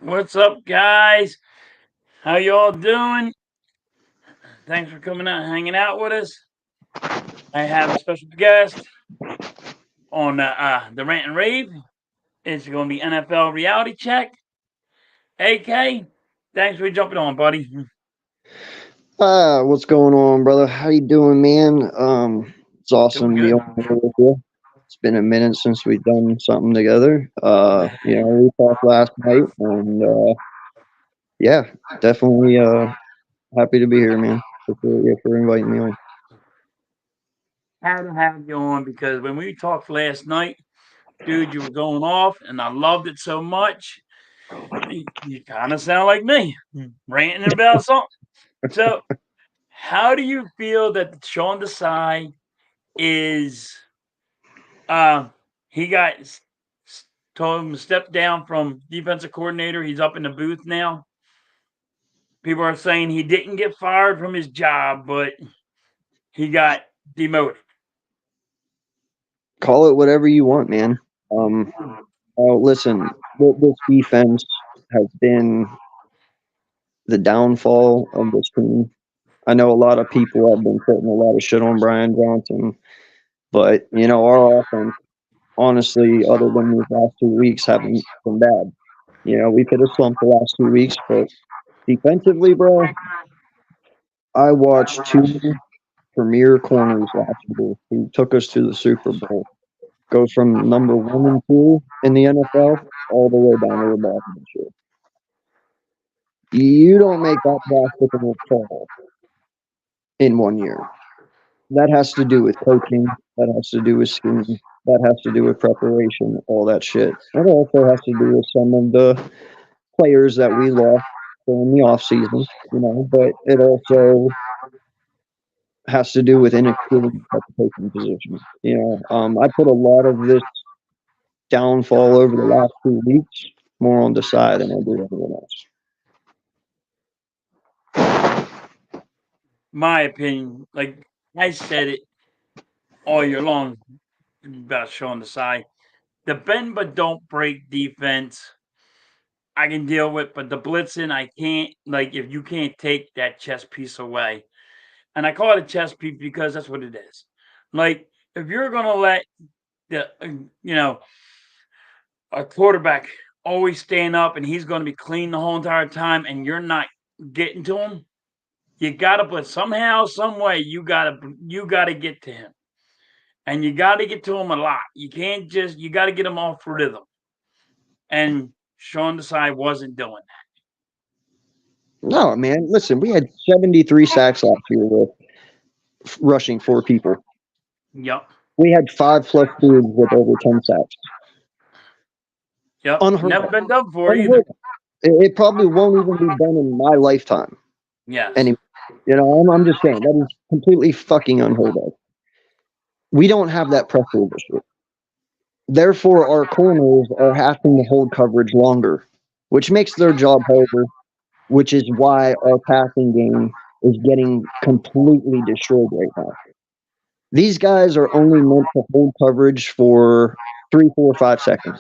What's up, guys? How y'all doing? Thanks for coming out and hanging out with us. I have a special guest on the Rant and Rave. It's going to be NFL Reality Check. AK, thanks for jumping on, buddy. What's going on, brother? How you doing, man? It's Doing awesome to be good. on here with you. It's been a minute since we've done something together. We talked last night, and yeah, definitely happy to be here, man. Appreciate you for inviting me on. Had to have you on because when we talked last night, dude, you were going off, and I loved it so much. You kind of sound like me, ranting about something. So, how do you feel that Sean Desai is he got told him to step down from defensive coordinator. He's up in the booth now. People are saying he didn't get fired from his job, but he got demoted. Call it whatever you want, man. Um, Listen, this defense has been the downfall of this team. I know a lot of people have been putting a lot of shit on Brian Johnson, but our offense, honestly, other than these last 2 weeks, haven't been bad. We've hit a slump the last 2 weeks, but defensively, bro, I watched two premier corners last year who took us to the Super Bowl go from number 1 and 2 in the NFL all the way down to the bottom this year. You don't make that drastic of a fall in 1 year. That has to do with coaching. That has to do with scheme. That has to do with preparation, all that shit. It also has to do with some of the players that we lost in the off season, but it also has to do with inexperience at the coaching position. I put a lot of this downfall over the last 2 weeks more on the side than I do everyone else. My opinion, like I said it all year long about Sean Desai. The bend but don't break defense I can deal with, but the blitzing I can't. Like if you can't take that chess piece away, and I call it a chess piece because that's what it is. Like if you're gonna let the you know a quarterback always stand up and he's going to be clean the whole entire time, and you're not getting to him, you gotta put somehow, some way you gotta get to him, and you gotta get to him a lot. You can't just you gotta get him off rhythm, and Sean Desai wasn't doing No, man, listen, we had 73 sacks last year with rushing 4 people. that. Yep, We had 5+ dudes with over 10 sacks. yep, Unheard never of. been done before either. Unheard of. It probably won't even be done in my lifetime Yes. anymore. I'm just saying that is completely fucking unheard of. We don't have that pressure this year. Therefore, our corners are having to hold coverage longer, which makes their job harder, which is why our passing game is getting completely destroyed right now. These guys are only meant to hold coverage for 3, 4, 5 seconds,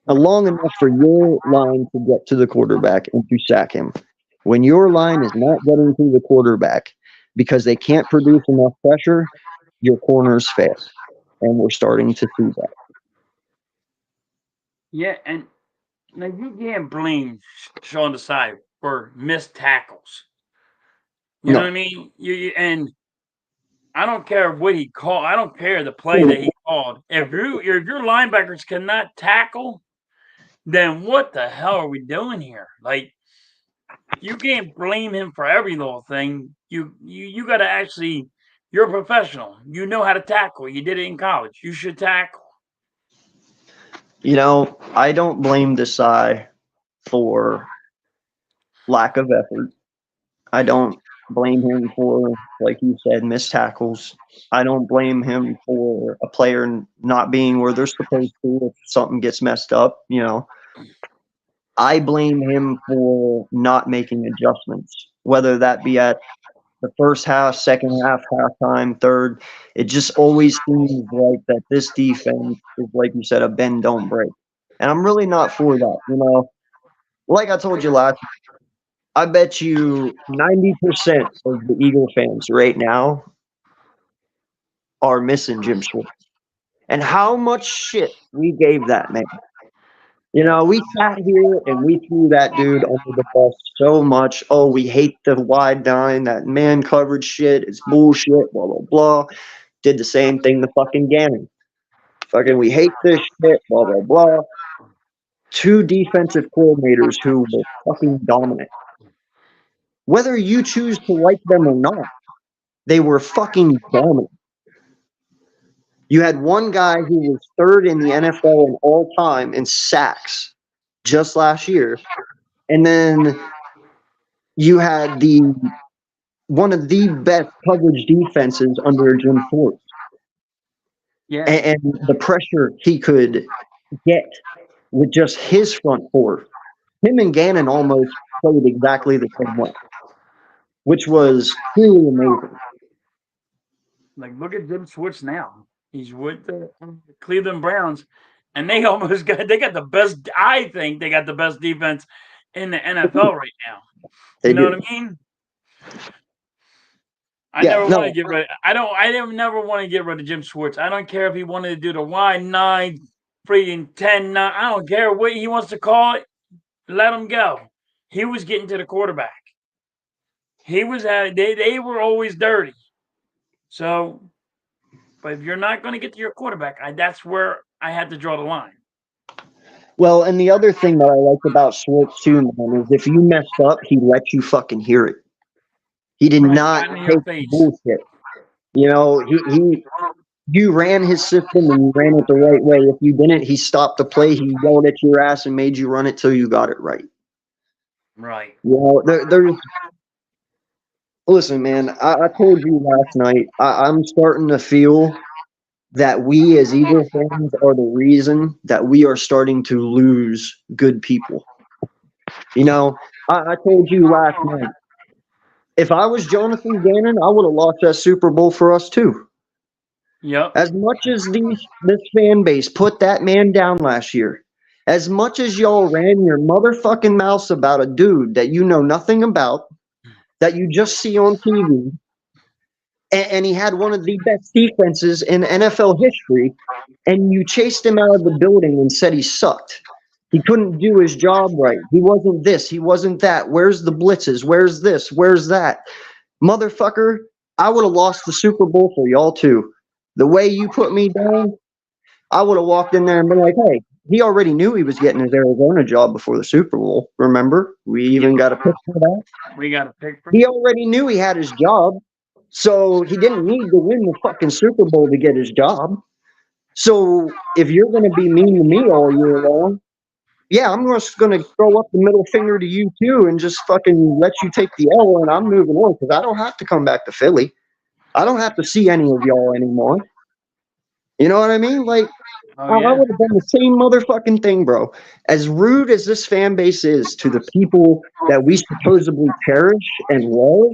long enough for your line to get to the quarterback and to sack him. When your line is not getting to the quarterback because they can't produce enough pressure, your corners fail. And we're starting to see that. Yeah, and now you can't blame Sean Desai for missed tackles. You know what I No. mean? And I don't care what he called. I don't care the play that he called. If your linebackers cannot tackle, then what the hell are we doing here? Like you can't blame him for every little thing. You got to actually. You're a professional. You know how to tackle. You did it in college. You should tackle. I don't blame Desai for lack of effort. I don't blame him for, like you said, missed tackles. I don't blame him for a player not being where they're supposed to if something gets messed up. I blame him for not making adjustments, whether that be at the first half, second half, halftime, third. It just always seems like that this defense is, like you said, a bend don't break. And I'm really not for that. like I told you last, I bet you 90% of the Eagle fans right now are missing Jim Schwartz. And how much shit we gave that man. You Yeah. know, we sat here and we threw that dude under the bus so much. Oh, we hate the wide nine, that man coverage shit. It's bullshit, blah, blah, blah. Did the same thing to fucking Gannon. Fucking, we hate this shit, blah, blah, blah. Two defensive coordinators who were fucking dominant. Whether you choose to like them or not, they were fucking dominant. You had one guy who was third in the NFL in all time in sacks just last year. And then you had the one of the best coverage defenses under Jim Schwartz. Yeah. And the pressure he could get with just his front four. Him and Gannon almost played exactly the same way, which was truly amazing. Like, look at Jim Schwartz now. He's with the Cleveland Browns, and they almost got the best. I think they got the best defense in the NFL right now. They You know do. what I mean? I Yeah, never want to no, get rid. I don't. I never want to get rid of Jim Schwartz. I don't care if he wanted to do the Y9, freaking 10-9. I don't care what he wants to call it. Let him go. He was getting to the quarterback. He was at. They were always dirty. So, but if you're not going to get to your quarterback, that's where I had to draw the line. well, and the other thing that I like about Schwartz too, man, is if you messed up, he let you fucking hear it. He did Right, not got in take your face. bullshit. You know, you ran his system and you ran it the right way. If you didn't, he stopped the play. He yelled at your ass and made you run it till you got it right. Right. You know, there's listen, man. I told you last night. I'm starting to feel that we as Eagle fans are the reason that we are starting to lose good people. You know, I told you last night. If I was Jonathan Gannon, I would have lost that Super Bowl for us too. Yep. As much as this fan base put that man down last year, as much as y'all ran your motherfucking mouths about a dude that you know nothing about, that you just see on TV, and he had one of the best defenses in NFL history, and you chased him out of the building and said he sucked. He couldn't do his job right. He wasn't this. He wasn't that. Where's the blitzes? Where's this? Where's that? Motherfucker, I would have lost the Super Bowl for y'all too. The way you put me down, I would have walked in there and been like, hey, he already knew he was getting his Arizona job before the Super Bowl. Remember? We even got a pick for that. We got a pick for He already knew he had his job. So he didn't need to win the fucking Super Bowl to get his job. So if you're going to be mean to me all year long, yeah, I'm just going to throw up the middle finger to you too and just fucking let you take the L and I'm moving on because I don't have to come back to Philly. I don't have to see any of y'all anymore. You know what I mean? Like, Oh I yeah. would have done the same motherfucking thing, bro. As rude as this fan base is to the people that we supposedly cherish and love,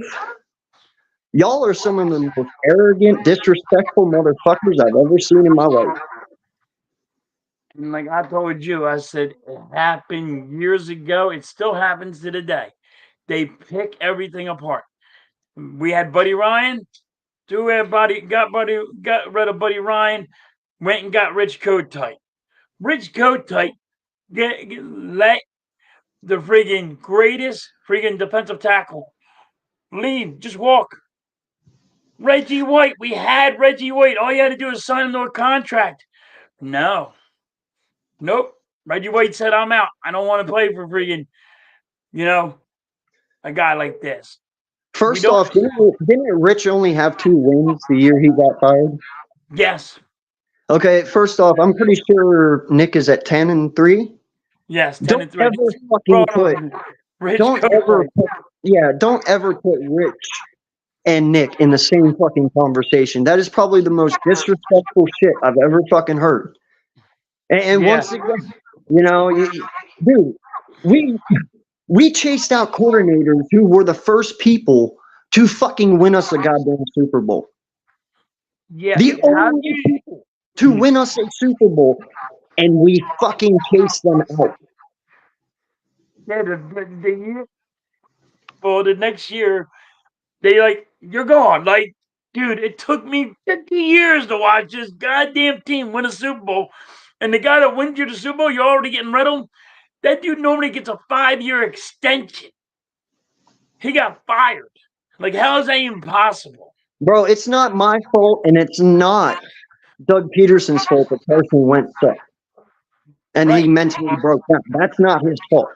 y'all are some of the most arrogant, disrespectful motherfuckers I've ever seen in my life. And like I told you, I said it happened years ago. It still happens to the day. They pick everything apart. We had Buddy Ryan. Got rid of Buddy Ryan. Went and got Rich Kotite. Rich Kotite let the friggin' greatest friggin' defensive tackle leave. Just walk. Reggie White. We had Reggie White. All you had to do is sign him to a contract. No. Nope. Reggie White said, I'm out. I don't want to play for friggin', you know, a guy like this. We First don't. off, didn't Rich only have 2 wins the year he got fired? Yes. Okay, first off, I'm pretty sure Nick is at 10-3. Yes. 10 Don't and 3. ever fucking put, Rich don't ever Kotite. put, yeah, don't ever put Rich and Nick in the same fucking conversation. That is probably the most disrespectful shit I've ever fucking heard. And Yeah. once again, you know, dude, we we chased out coordinators who were the first people to fucking win us a goddamn Super Bowl. Yeah. The How only people to win us a Super Bowl, and we fucking chased them out. Yeah, the year, well, the next year they like you're gone. Like, dude, it took me 50 years to watch this goddamn team win a Super Bowl, and the guy that wins you the Super Bowl, you're already getting rid of him. That dude normally gets a 5-year extension. He got fired. Like, how is that even possible? Bro, it's not my fault, and it's not Doug Peterson's fault that Carson Wentz sucked and he Right. mentally broke down. That's not his fault.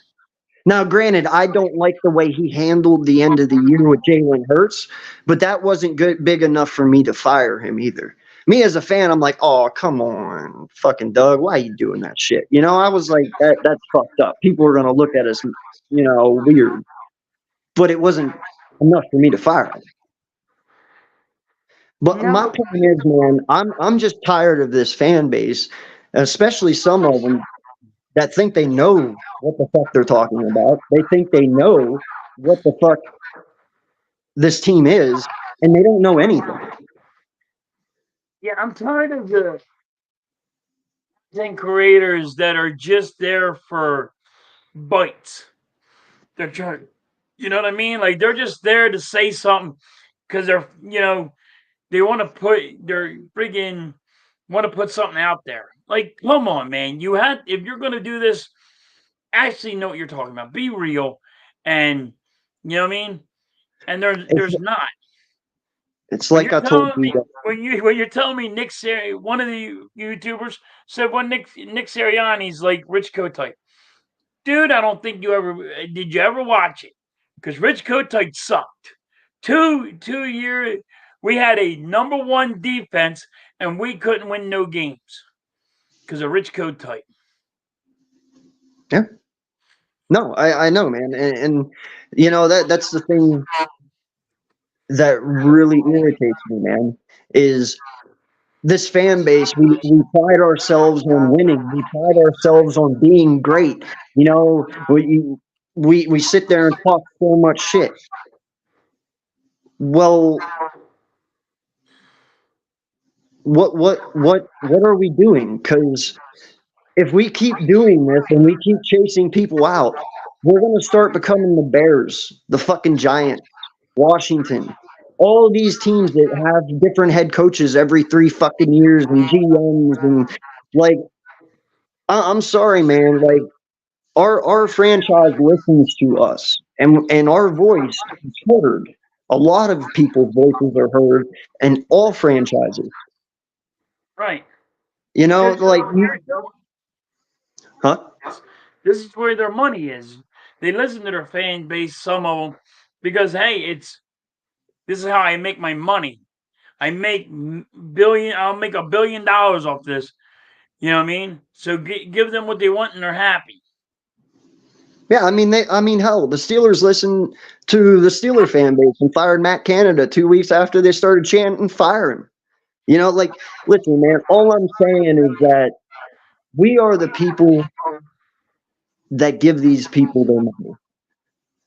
Now, granted, I don't like the way he handled the end of the year with Jalen Hurts, but that wasn't good, big enough for me to fire him either. Me as a fan, I'm like, oh, come on, fucking Doug, why are you doing that shit? You know, I was like, that's fucked up. People are gonna look at us, weird. But it wasn't enough for me to fire him. But No, my but point is, man, I'm just tired of this fan base, especially some of them that think they know what the fuck they're talking about. They think they know what the fuck this team is, and they don't know anything. yeah, I'm tired of the content creators that are just there for bites. They're trying, you know what I mean? Like they're just there to say something because they want to put they're friggin' want to put something out there. Like, come on, man. You had if you're gonna do this, actually know what you're talking about. Be real, and you know what I mean. And It's there's not it's when like you're I told telling you me guys. when you're telling me one of the YouTubers said one Nick Sirianni's like Rich Kotite. Dude, I don't think you ever did. You ever watch it? Because Rich Kotite sucked. 2 year we had a number one defense and we couldn't win no games because of Rich Kotite. Yeah, no, I know, man, and that's the thing that really irritates me, man. Is this fan base? We pride ourselves on winning. We pride ourselves on being great. You know, we sit there and talk so much shit. Well, what are we doing? Because if we keep doing this and we keep chasing people out, we're gonna start becoming the Bears, the fucking Giants, Washington, all of these teams that have different head coaches every 3 fucking years and GMs and like I'm sorry, man. Like our franchise listens to us and our voice is heard. A lot of people's voices are heard in all franchises. Right. Because Like huh? this is where their money is. They listen to their fan base, some of them, because hey, this is how I make my money. I make billion. I'll make $1 billion off this. You know what I mean? So give them what they want and they're happy. Yeah, I mean, hell, the Steelers listened to the Steeler fan base and fired Matt Canada 2 weeks after they started chanting "fire him." Like, listen, man. All I'm saying is that we are the people that give these people their money.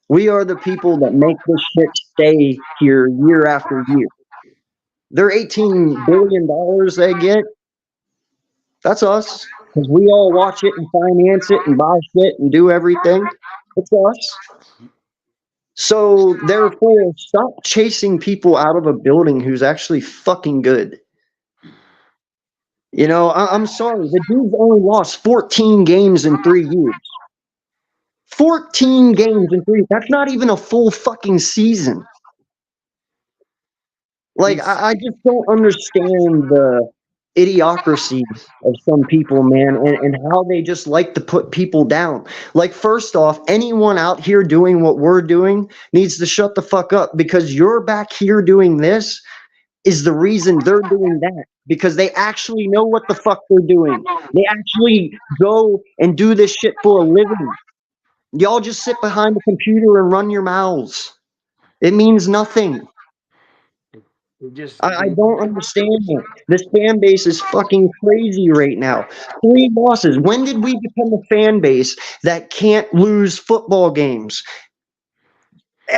We are the people that make this shit stay here year after year. Their $18 billion they get, that's us. Because we all watch it and finance it and buy shit and do everything. It's us. So therefore, stop chasing people out of a building who's actually fucking good. I'm sorry. The dude's only lost 14 games in 3 years. 14 games in three. That's not even a full fucking season. Like, He's I just don't understand the idiocracy of some people, man, and how they just like to put people down. Like, first off, anyone out here doing what we're doing needs to shut the fuck up because you're back here doing this is the reason they're doing that because they actually know what the fuck they're doing. They actually go and do this shit for a living. Y'all just sit behind a computer and run your mouths. It means nothing. they just I don't understand it. This fan base is fucking crazy right now. 3 losses. When did we become a fan base that can't lose football games?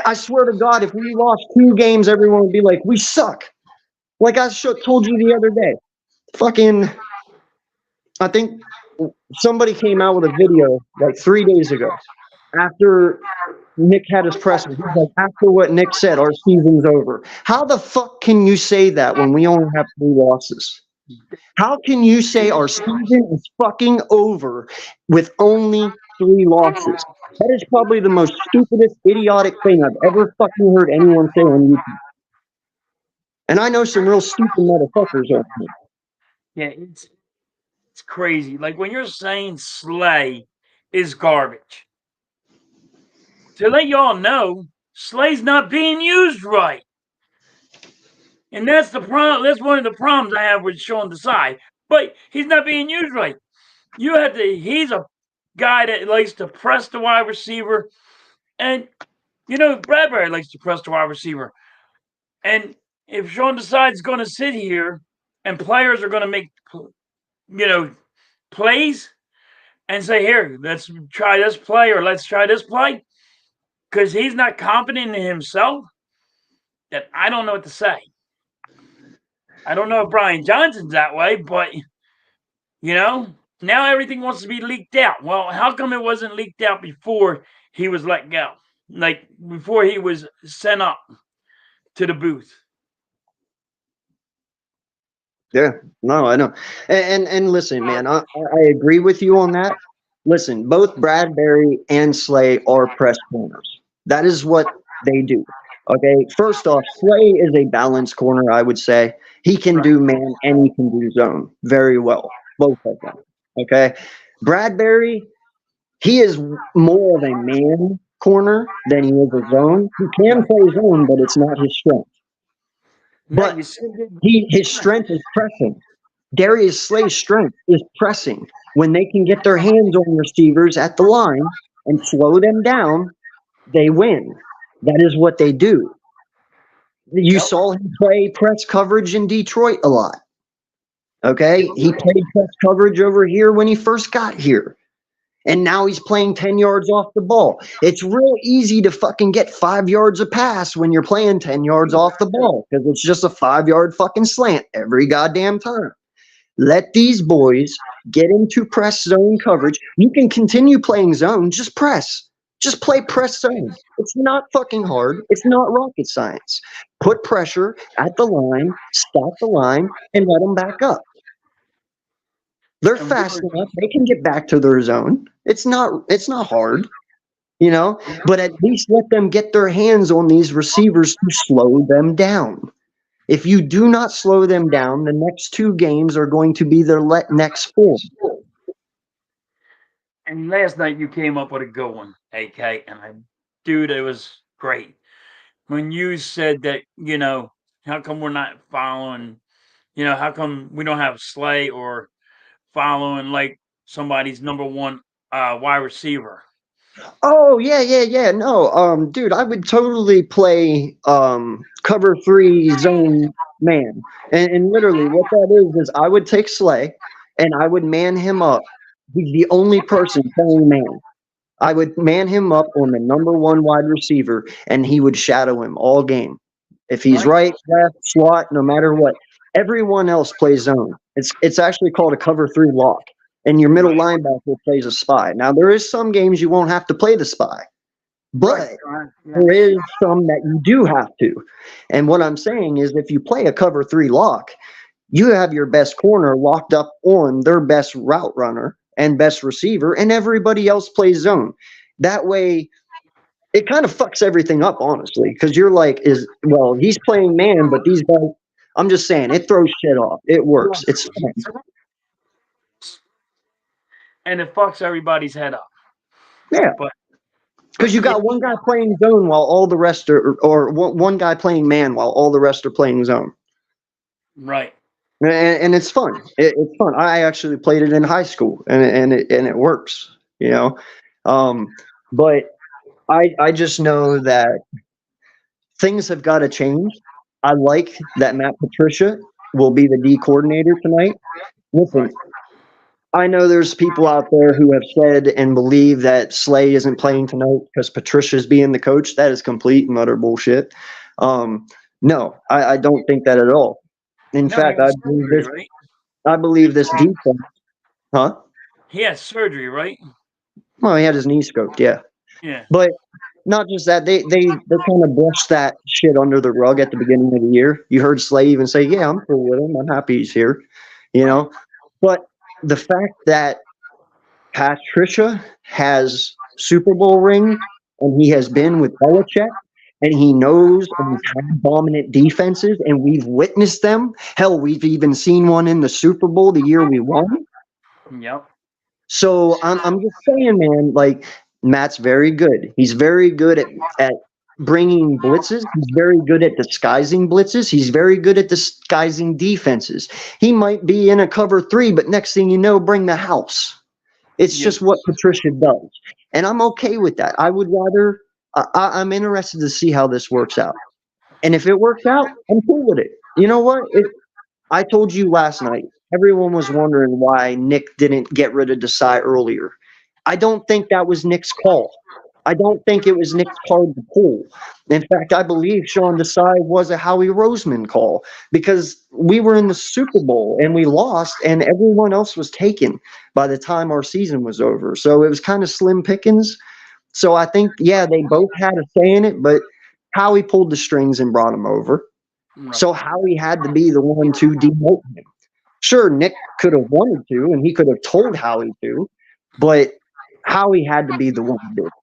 I swear to God, if we lost 2 games, everyone would be like, we suck. Like I told you the other day. Fucking, I think somebody came out with a video like 3 days ago. after Nick had his presser. He's like, after what Nick said, our season's over. How the fuck can you say that when we only have 3 losses? How can you say our season is fucking over with only 3 losses? That is probably the most stupidest, idiotic thing I've ever fucking heard anyone say on YouTube. And I know some real stupid motherfuckers on here. Yeah, it's crazy. Like when you're saying Slay is garbage. To let y'all know, Slay's not being used right. And that's the problem. That's one of the problems I have with Sean Desai. But he's not being used right. You have to. He's a guy that likes to press the wide receiver, and Bradbury likes to press the wide receiver. And if Sean Desai's going to sit here, and players are going to make plays, and say, "Here, let's try this play," or "Let's try this play," because he's not confident in himself, that I don't know what to say. I don't know if Brian Johnson's that way, but now everything wants to be leaked out. Well, how come it wasn't leaked out before he was let go? Like before he was sent up to the booth. Yeah, no, I know. And listen, man, I agree with you on that. Listen, both Bradbury and Slay are press corners. That is what they do. Okay, first off, Slay is a balanced corner, I would say. He can do man and he can do zone very well, both of them. Okay, Bradbury, he is more of a man corner than he is a zone. He can play zone, but it's not his strength. Now But you said his strength is pressing. Darius Slay's strength is pressing. When they can get their hands on receivers at the line and slow them down, they win. That is what they do. You saw him play press coverage in Detroit a lot. Okay? He played press coverage over here when he first got here. And now he's playing 10 yards off the ball. It's real easy to fucking get 5 yards a pass when you're playing 10 yards off the ball because it's just a 5 yard fucking slant every goddamn time. Let these boys get into press zone coverage. You can continue playing zone, just press. Just play press zone. It's not fucking hard. It's not rocket science. Put pressure at the line, stop the line, and let them back up. They're fast enough. They can get back to their zone. It's not hard, but at least let them get their hands on these receivers to slow them down. If you do not slow them down, the next 2 games are going to be their next 4. And last night you came up with a good one, AK, and dude, it was great. When you said that, how come we're not following, how come we don't have Slay or following like somebody's number one wide receiver? Oh yeah. No, dude, I would totally play cover 3 zone man, and literally what that is I would take Slay, and I would man him up. He's the only person playing man. I would man him up on the number 1 wide receiver, and he would shadow him all game. If he's right, left, slot, no matter what. Everyone else plays zone. It's actually called a cover 3 lock. And your middle linebacker plays a spy. Now there is some games you won't have to play the spy, but there is some that you do have to. And what I'm saying is if you play a cover 3 lock, you have your best corner locked up on their best route runner and best receiver, and everybody else plays zone. That way, it kind of fucks everything up, honestly, because you're like, he's playing man, but these guys, I'm just saying, it throws shit off. It works. It's fun. And it fucks everybody's head up. Yeah. Because you got one guy playing zone while all the rest are, or one guy playing man while all the rest are playing zone. Right. And it's fun. It's fun. I actually played it in high school, and it works. But I just know that things have got to change. I like that Matt Patricia will be the D coordinator tonight. Listen, I know there's people out there who have said and believe that Slay isn't playing tonight because Patricia's being the coach. That is complete and utter bullshit. No, I don't think that at all. In fact, I believe this defense. Huh? He had surgery, right? Well, he had his knee scoped, yeah. Yeah. But not just that, they kind of brushed that shit under the rug at the beginning of the year. You heard Slay even say, "Yeah, I'm cool with him. I'm happy he's here," you Right. know. But the fact that Patricia has Super Bowl rings and he has been with Belichick and he knows and he's had dominant defenses and we've witnessed them. Hell, we've even seen one in the Super Bowl the year we won. Yep. So I'm just saying, man, like Matt's very good. He's very good at bringing blitzes. He's very good at disguising blitzes. He's very good at disguising defenses. He might be in a cover three, but next thing you know, bring the house. It's Yes. just what Patricia does. And I'm okay with that. I would rather, I'm interested to see how this works out. And if it works out, I'm cool with it. You know what? I told you last night, everyone was wondering why Nick didn't get rid of Desai earlier. I don't think that was Nick's call. I don't think it was Nick's card to pull. In fact, I believe Sean Desai was a Howie Roseman call because we were in the Super Bowl and we lost, and everyone else was taken by the time our season was over. So it was kind of slim pickings. So I think, yeah, they both had a say in it, but Howie pulled the strings and brought him over. Right. So Howie had to be the one to demote him. Sure, Nick could have wanted to, and he could have told Howie to, but Howie had to be the one to do it.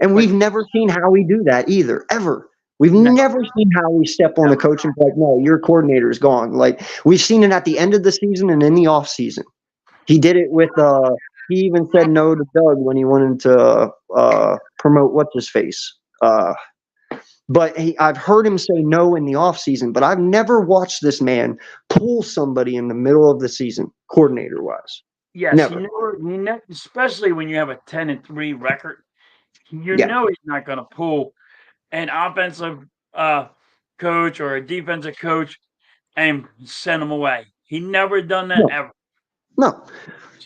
And But we've never seen Howie do that either, ever. We've no, never seen Howie step on a coach and be like, no, your coordinator is gone. Like, we've seen it at the end of the season and in the off season. He did it with, he even said no to Doug when he wanted to promote what's his face. But I've heard him say no in the offseason, but I've never watched this man pull somebody in the middle of the season, coordinator wise. yes, Never. especially when you have a 10-3 record, you Yeah. know he's not going to pull an offensive uh, coach or a defensive coach and send him away. He never done that No. ever. No.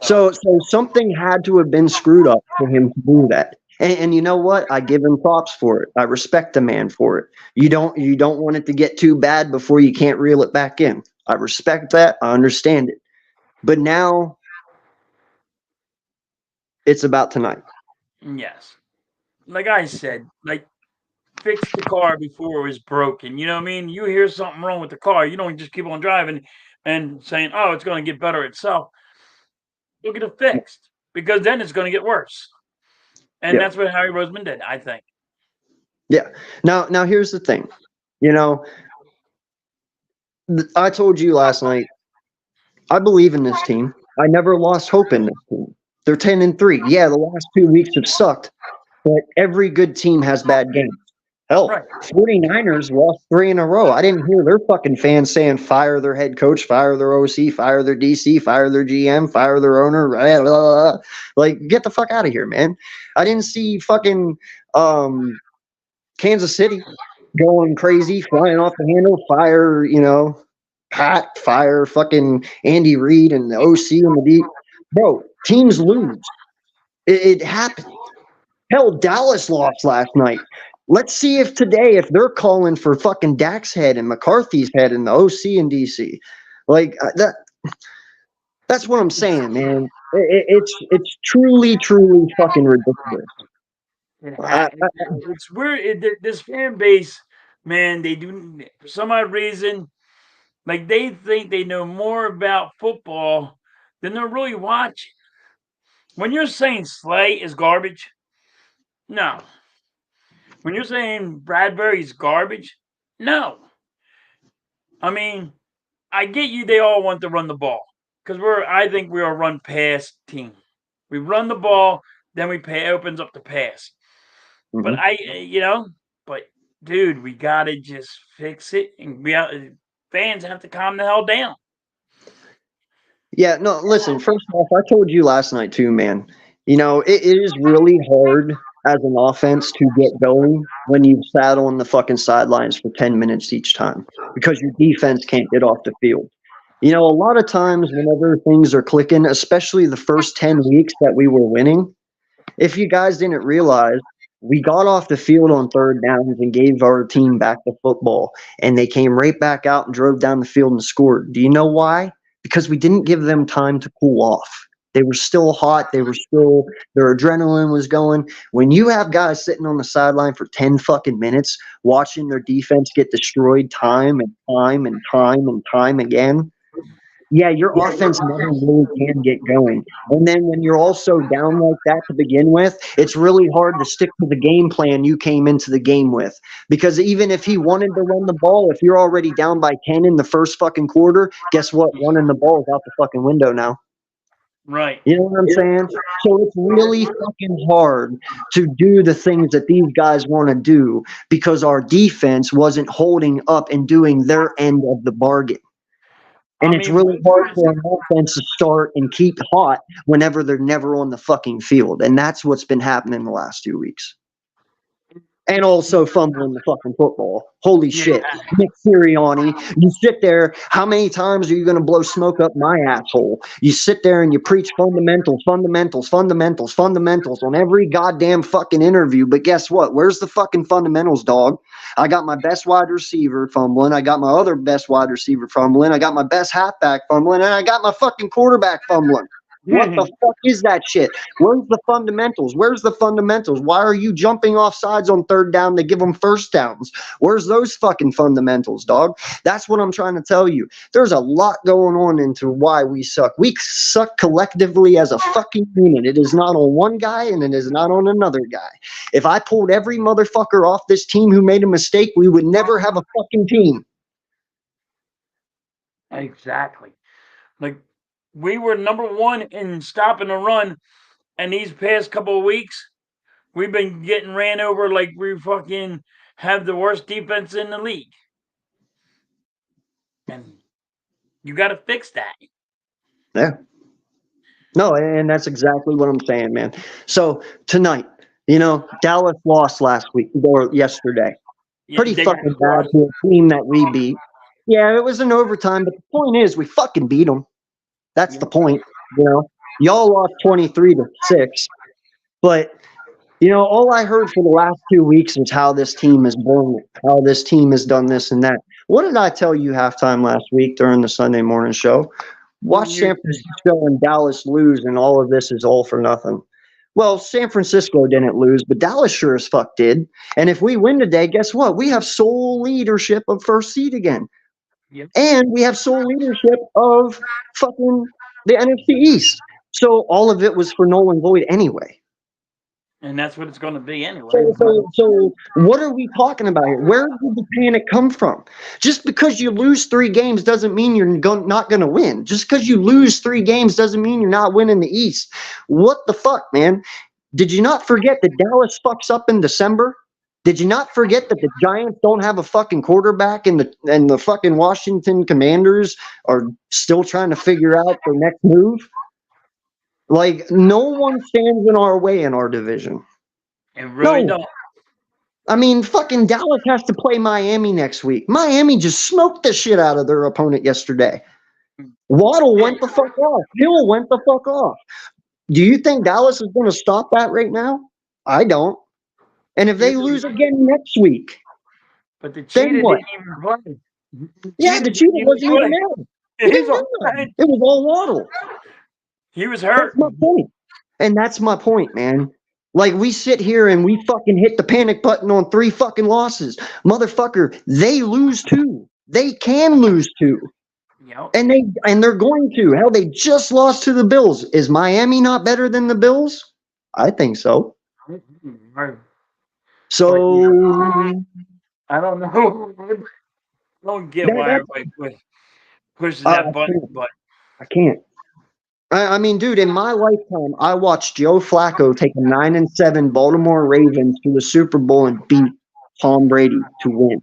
So So something had to have been screwed up for him to do that. And you know what? I give him props for it. I respect the man for it. You don't want it to get too bad before you can't reel it back in. I respect that. I understand it. But now it's about tonight. yes, like I said, like fix the car before it was broken. You know what I mean? You hear something wrong with the car, you don't just keep on driving and saying, "Oh, it's going to get better itself." You'll get it fixed because then it's going to get worse. And Yeah. that's what Harry Roseman did, I think. Yeah. Now here's the thing. You know, I told you last night, I believe in this team. I never lost hope in this team. They're 10-3. Yeah, the last 2 weeks have sucked, but every good team has bad games. Right. Hell, 49ers lost 3 in a row. I didn't hear their fucking fans saying fire their head coach, fire their OC, fire their DC, fire their GM, fire their owner. Blah, blah, blah. Like, get the fuck out of here, man. I didn't see fucking Kansas City going crazy, flying off the handle, fire, Pat, fire fucking Andy Reid and the OC and the D. Bro, teams lose. It happens. Hell, Dallas lost last night. Let's see if today, if they're calling for fucking Dak's head and McCarthy's head and the OC and DC. Like that's what I'm saying, man. It's truly, truly fucking ridiculous. I, I, It's weird. This fan base, man, they do, for some odd reason, like they think they know more about football than they're really watching. When you're saying Slay is garbage, no. When you're saying Bradbury's garbage, no. I mean, I get you. They all want to run the ball because I think we're a run pass team. We run the ball, then we pay opens up the pass. But mhm. but dude, we gotta just fix it, and fans have to calm the hell down. Yeah, no, listen, first off, I told you last night too, man. It is really hard as an offense to get going when you sat on the fucking sidelines for 10 minutes each time because your defense can't get off the field. A lot of times whenever things are clicking, especially the first 10 weeks that we were winning, if you guys didn't realize, we got off the field on third downs and gave our team back the football, and they came right back out and drove down the field and scored. Do you know why? Because we didn't give them time to cool off. They were still hot. They were still, their adrenaline was going. When you have guys sitting on the sideline for 10 fucking minutes watching their defense get destroyed time and time and time and time again, yeah, your offense never really can get going. And then when you're also down like that to begin with, it's really hard to stick to the game plan you came into the game with. Because even if he wanted to run the ball, if you're already down by 10 in the first fucking quarter, guess what? Running the ball is out the fucking window now. Right. You know what I'm saying? So it's really fucking hard to do the things that these guys want to do because our defense wasn't holding up and doing their end of the bargain. I And it's mean, really hard for an offense to start and keep hot whenever they're never on the fucking field. And that's what's been happening the last 2 weeks. And also fumbling the fucking football. Holy yeah, shit. Nick Sirianni, you sit there. How many times are you going to blow smoke up my asshole? You sit there and you preach fundamentals, fundamentals, fundamentals, fundamentals on every goddamn fucking interview. But guess what? Where's the fucking fundamentals, dog? I got my best wide receiver fumbling. I got my other best wide receiver fumbling. I got my best halfback fumbling. And I got my fucking quarterback fumbling. What the fuck is that shit? Where's the fundamentals? Where's the fundamentals? Why are you jumping off sides on third down to give them first downs? Where's those fucking fundamentals, dog? That's what I'm trying to tell you. There's a lot going on into why we suck. We suck collectively as a fucking unit. It is not on one guy and it is not on another guy. If I pulled every motherfucker off this team who made a mistake, we would never have a fucking team. exactly. Like we were number one in stopping the run, and these past couple of weeks, we've been getting ran over like we fucking have the worst defense in the league. And you got to fix that. Yeah. No, and that's exactly what I'm saying, man. So tonight, Dallas lost last week or yesterday. Yeah, Pretty they got fucking bad to a team that we beat. Yeah, it was an overtime, but the point is we fucking beat them. That's the point. Y'all lost 23-6, but all I heard for the last 2 weeks was how this team is born, how this team has done this and that. What did I tell you halftime last week during the Sunday morning show? Watch San Francisco and Dallas lose, and all of this is all for nothing. Well, San Francisco didn't lose, but Dallas sure as fuck did. And if we win today, guess what? We have sole leadership of first seed again. Yep. And we have sole leadership of fucking the NFC East. So all of it was for null and void anyway. And that's what it's going to be anyway. So what are we talking about here? Where did the panic come from? Just because you lose 3 games doesn't mean you're not going to win. Just because you lose 3 games doesn't mean you're not winning the East. What the fuck, man? Did you not forget that Dallas fucks up in December? Did you not forget that the Giants don't have a fucking quarterback and the fucking Washington Commanders are still trying to figure out their next move? Like, no one stands in our way in our division. It really don't. I mean, fucking Dallas has to play Miami next week. Miami just smoked the shit out of their opponent yesterday. Waddle went the fuck off. Hill went the fuck off. Do you think Dallas is going to stop that right now? I don't. And if they lose again next week, but the cheetah didn't even play. Yeah, the cheetah wasn't even there. It was all Waddle. He was hurt. That's my point. And that's my point, man. Like, we sit here and we fucking hit the panic button on 3 fucking losses. Motherfucker, they lose too. They can lose too. Yep. And they're going to. Hell, they just lost to the Bills. Is Miami not better than the Bills? I think so. So I don't know. I don't get why everybody pushes that button, but I can't. I mean, dude, in my lifetime, I watched Joe Flacco take a 9-7 Baltimore Ravens to the Super Bowl and beat Tom Brady to win.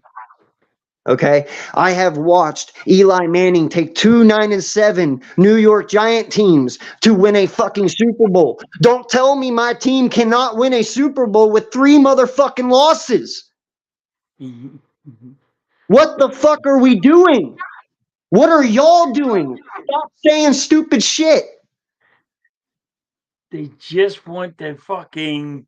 Okay? I have watched Eli Manning take 2 9-7 New York Giant teams to win a fucking Super Bowl. Don't tell me my team cannot win a Super Bowl with 3 motherfucking losses. What the fuck are we doing? What are y'all doing? Stop saying stupid shit. They just want the fucking.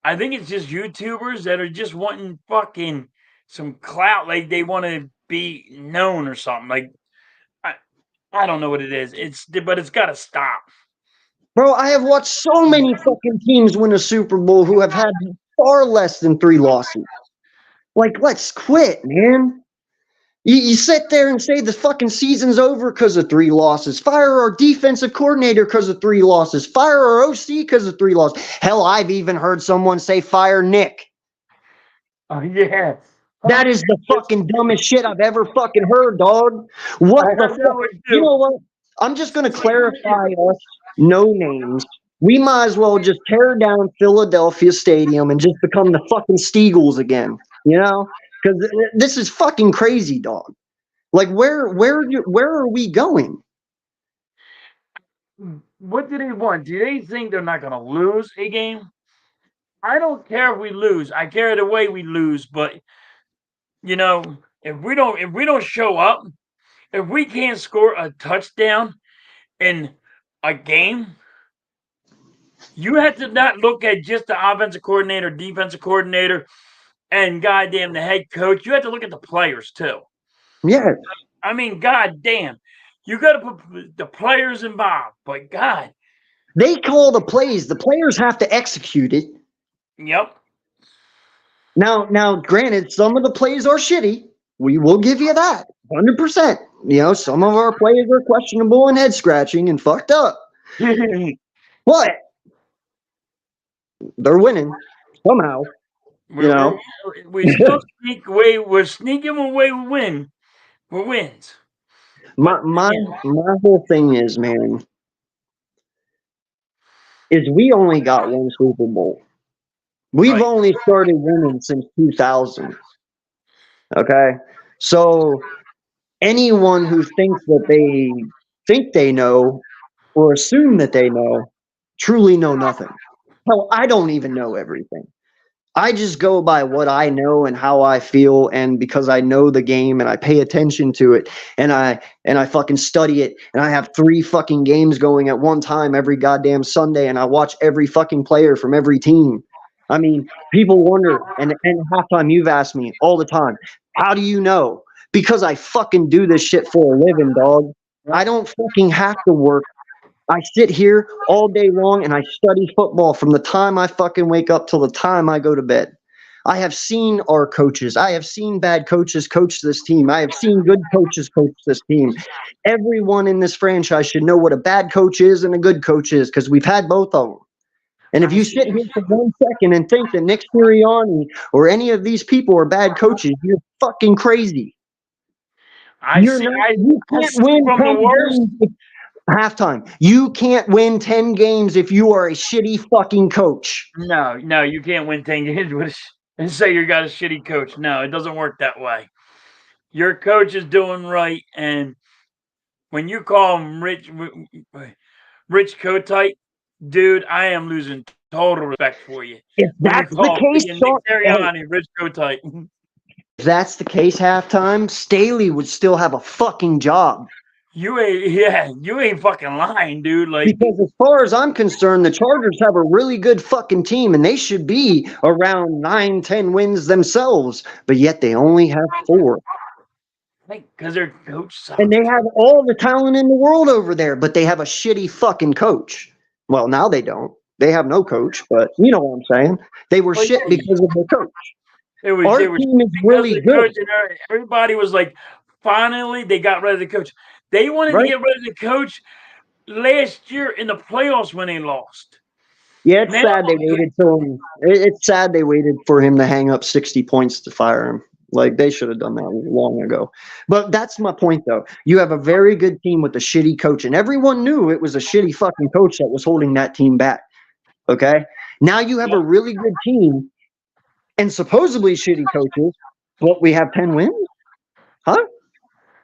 I think it's just YouTubers that are just wanting fucking some clout. Like they want to be known or something. Like I don't know what it is. But it's got to stop. Bro, I have watched so many fucking teams win a Super Bowl who have had far less than 3 losses. Like, let's quit, man. You sit there and say the fucking season's over because of 3 losses. Fire our defensive coordinator because of 3 losses. Fire our OC because of 3 losses. Hell, I've even heard someone say fire Nick. Oh yeah. That is the fucking dumbest shit I've ever fucking heard, dog. What I the heard that fuck? one You too. know what? I'm just going to clarify us, no names. We might as well just tear down Philadelphia Stadium and just become the fucking Steagles again, you know? Because this is fucking crazy, dog. Like, where are we going? What do they want? Do they think they're not gonna lose a game? I don't care if we lose. I care the way we lose, but you know, if we don't show up, if we can't score a touchdown in a game, you have to not look at just the offensive coordinator, defensive coordinator, and goddamn the head coach. You have to look at the players too. Yeah, I mean, goddamn, you got to put the players involved. But God, they call the plays. The players have to execute it. yep. Now, granted, some of the plays are shitty. We will give you that, 100%. You know, some of our plays are questionable and head scratching and fucked up. But they're winning somehow. You we're, know, we're, we still sneak away. We're sneaking away with wins. my But my again, my whole thing is, man, is we only got one Super Bowl. We've right. only started winning since 2000. Okay, so anyone who thinks that they think they know or assume that they know truly know nothing. Hell, I don't even know everything. I just go by what I know and how I feel, and because I know the game and I pay attention to it, and I fucking study it, and I have 3 fucking games going at one time every goddamn Sunday, and I watch every fucking player from every team. I mean, people wonder, and halftime you've asked me all the time, how do you know? Because I fucking do this shit for a living, dog. I don't fucking have to work. I sit here all day long and I study football from the time I fucking wake up till the time I go to bed. I have seen our coaches. I have seen bad coaches coach this team. I have seen good coaches coach this team. Everyone in this franchise should know what a bad coach is and a good coach is because we've had both of them. And if I you see. sit here for 1 second and think that Nick Sirianni or any of these people are bad coaches, you're fucking crazy. I You're see. not. I, You I can't see win from the 10 worst. games halftime. You can't win 10 games if you are a shitty fucking coach. No, no, you can't win 10 games with and say you got a shitty coach. No, it doesn't work that way. Your coach is doing right, and when you call him Rich Kotite, dude, I am losing total respect for you. If When you that's the call case, freaking Nick Sean, hey, Sirianni Rich Kotite, if that's the case halftime, Staley would still have a fucking job. you ain't fucking lying, dude. Like, Because as far as I'm concerned, the Chargers have a really good fucking team and they should be around 9, 10 wins themselves. But yet they only have 4. because their coach And they sucked. have all the talent in the world over there, but they have a shitty fucking coach. Well, now they don't. They have no coach, but you know what I'm saying. They were Well, shit yeah, because of their coach. they Our were team is because really of the coach, good, and everybody was like, finally they got rid of the coach. They wanted to right? get rid of the coach last year in the playoffs when they lost. Yeah, it's Now, sad they waited till him. It's sad they waited for him to hang up 60 points to fire him. Like they should have done that long ago. But that's my point, though. You have a very good team with a shitty coach, and everyone knew it was a shitty fucking coach that was holding that team back. Okay, now you have a really good team and supposedly shitty coaches, but we have 10 wins, huh? yep.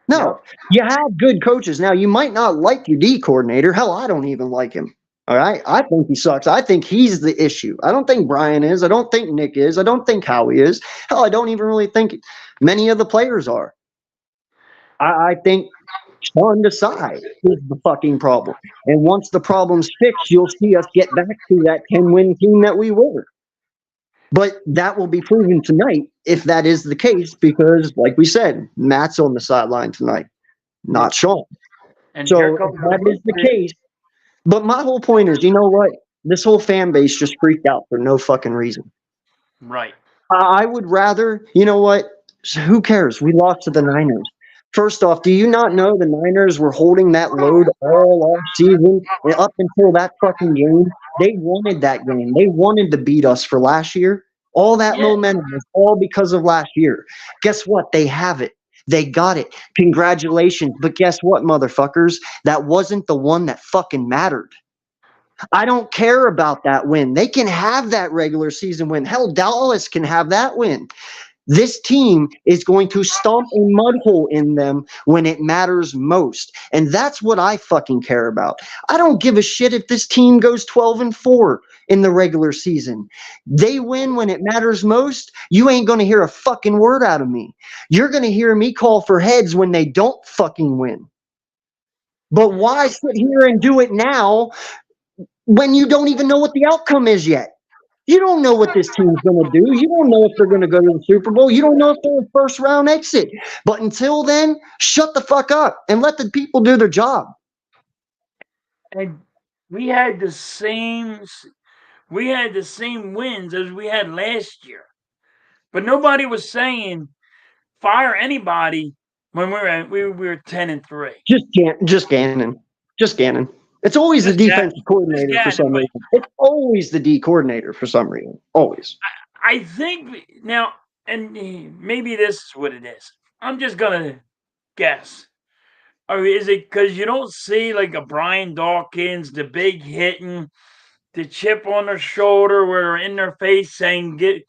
No, you have good coaches. Now, you might not like your D coordinator. Hell, I don't even like him. All right. I think he sucks. I think he's the issue. I don't think Brian is. I don't think Nick is. I don't think Howie is. Hell, I don't even really think many of the players are. I think Sean Desai is the fucking problem. And once the problem's fixed, you'll see us get back to that 10-win team that we were. But that will be proven tonight if that is the case, because, like we said, Matt's on the sideline tonight, not Sean. And here So if comes the that is the big case, But my whole point is, you know what? This whole fan base just freaked out for no fucking reason. Right. I would rather, you know what? Who cares? We lost to the Niners. First off, do you not know the Niners were holding that load all off season and up until that fucking game? They wanted that game. They wanted to beat us for last year. All that Yeah. momentum was all because of last year. Guess what? They have it. They got it. Congratulations. But guess what, motherfuckers? That wasn't the one that fucking mattered. I don't care about that win. They can have that regular season win. Hell, Dallas can have that win. This team is going to stomp a mud hole in them when it matters most. And that's what I fucking care about. I don't give a shit if this team goes 12-4 in the regular season. They win when it matters most. You ain't going to hear a fucking word out of me. You're going to hear me call for heads when they don't fucking win. But why sit here and do it now when you don't even know what the outcome is yet? You don't know what this team's going to do. You don't know if they're going to go to the Super Bowl. You don't know if they're a first round exit. But until then, shut the fuck up and let the people do their job. And we had the same we had the same wins as we had last year. But nobody was saying fire anybody when we were 10-3. Just Gannon. Just Gannon. It's always the Just Gannon. defensive coordinator Just for some Gannon. reason. It's always the D coordinator for some reason. Always. I think now, and maybe this is what it is. I'm just gonna guess. Or is it because you don't see like a Brian Dawkins, the big hitting, the chip on their shoulder, where they're in their face saying, "Get,"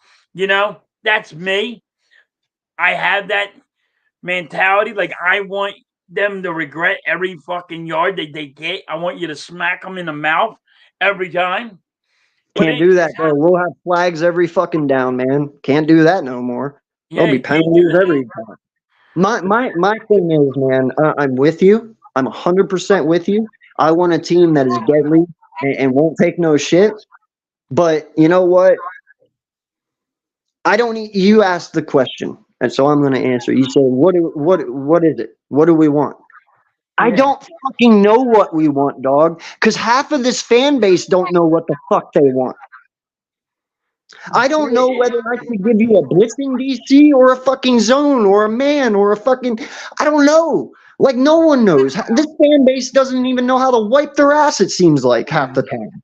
that's me. I have that mentality. Like I want them to regret every fucking yard that they get. I want you to smack them in the mouth every time. But Can't do that, bro. We'll have flags every fucking down, man. Can't do that no more. There'll yeah, be you can't do penalties every time. My thing is, man, I'm with you. I'm 100% with you. I want a team that is deadly and won't take no shit. But you know what? I don't need you asked the question, and so I'm going to answer. You say, what is it? What do we want? I Yeah. don't fucking know what we want, dog, because half of this fan base don't know what the fuck they want. I don't know whether I should give you a blitzing DC or a fucking zone or a man or a fucking. I don't know. Like no one knows. This fan base doesn't even know how to wipe their ass. It seems like half the time.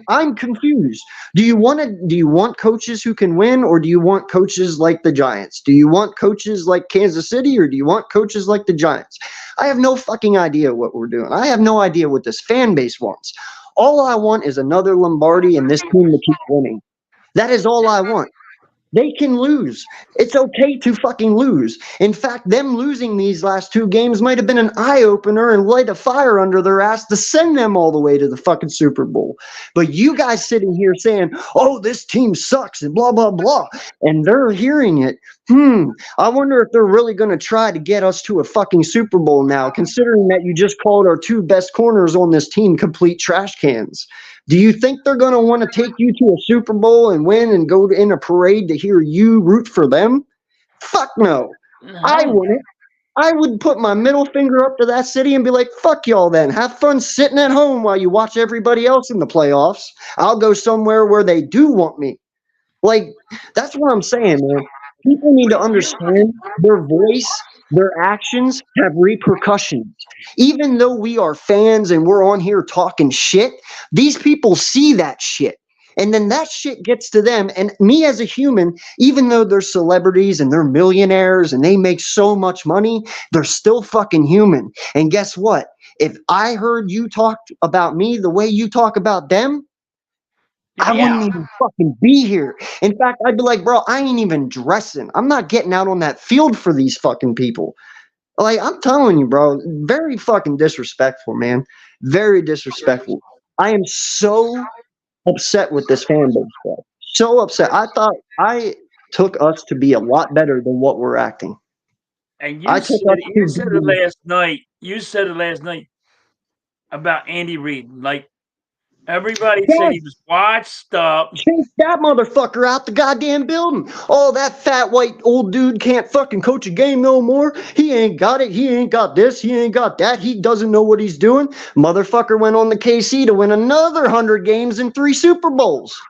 I'm confused. Do you want coaches who can win, or do you want coaches like the Giants? Do you want coaches like Kansas City, or do you want coaches like the Giants? I have no fucking idea what we're doing. I have no idea what this fan base wants. All I want is another Lombardi and this team to keep winning. That is all I want. They can lose. It's okay to fucking lose. In fact, them losing these last two games might have been an eye opener and light a fire under their ass to send them all the way to the fucking Super Bowl. But you guys sitting here saying, oh, this team sucks and blah, blah, blah. And they're hearing it. I wonder if they're really going to try to get us to a fucking Super Bowl now, considering that you just called our two best corners on this team complete trash cans. Do you think they're going to want to take you to a Super Bowl and win and go in a parade to hear you root for them? Fuck no. I wouldn't. I would put my middle finger up to that city and be like, fuck y'all then. Have fun sitting at home while you watch everybody else in the playoffs. I'll go somewhere where they do want me. Like, that's what I'm saying, man. People need to understand their voice, their actions have repercussions. Even though we are fans and we're on here talking shit, these people see that shit. And then that shit gets to them. And me as a human, even though they're celebrities and they're millionaires and they make so much money, they're still fucking human. And guess what? If I heard you talk about me the way you talk about them, I wouldn't even fucking be here. In fact, I'd be like, bro, I ain't even dressing. I'm not getting out on that field for these fucking people. Like, I'm telling you, bro, very fucking disrespectful, man. Very disrespectful. I am so upset with this fan base, bro. So upset. I thought I took us to be a lot better than what we're acting. And I took us you to said it be last night. You said it last night about Andy Reid. Like Everybody said he Yes, was washed up. chase that motherfucker out the goddamn building. Oh, that fat white old dude can't fucking coach a game no more. He ain't got it. He ain't got this. He ain't got that. He doesn't know what he's doing. Motherfucker went on the KC to win another 100 games and 3 Super Bowls.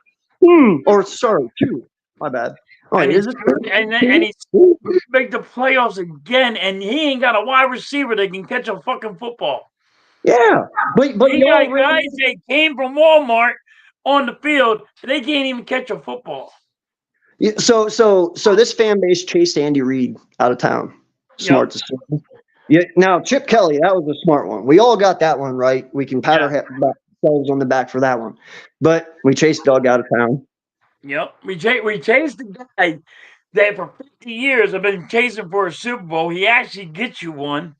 Or sorry, 2. My bad. Oh, And wait, he's is it and 2? he's make the playoffs again, and he ain't got a wide receiver that can catch a fucking football. Yeah, but He y'all got really. guys that came from Walmart on the field, and they can't even catch a football. Yeah, so this fan base chased Andy Reid out of town. Yep. Smart decision. Yeah. Now Chip Kelly, that was a smart one. We all got that one right. We can pat Yeah. ourselves on the back for that one. But we chased Doug out of town. Yep. We chased the guy that for 50 years have been chasing for a Super Bowl. He actually gets you one,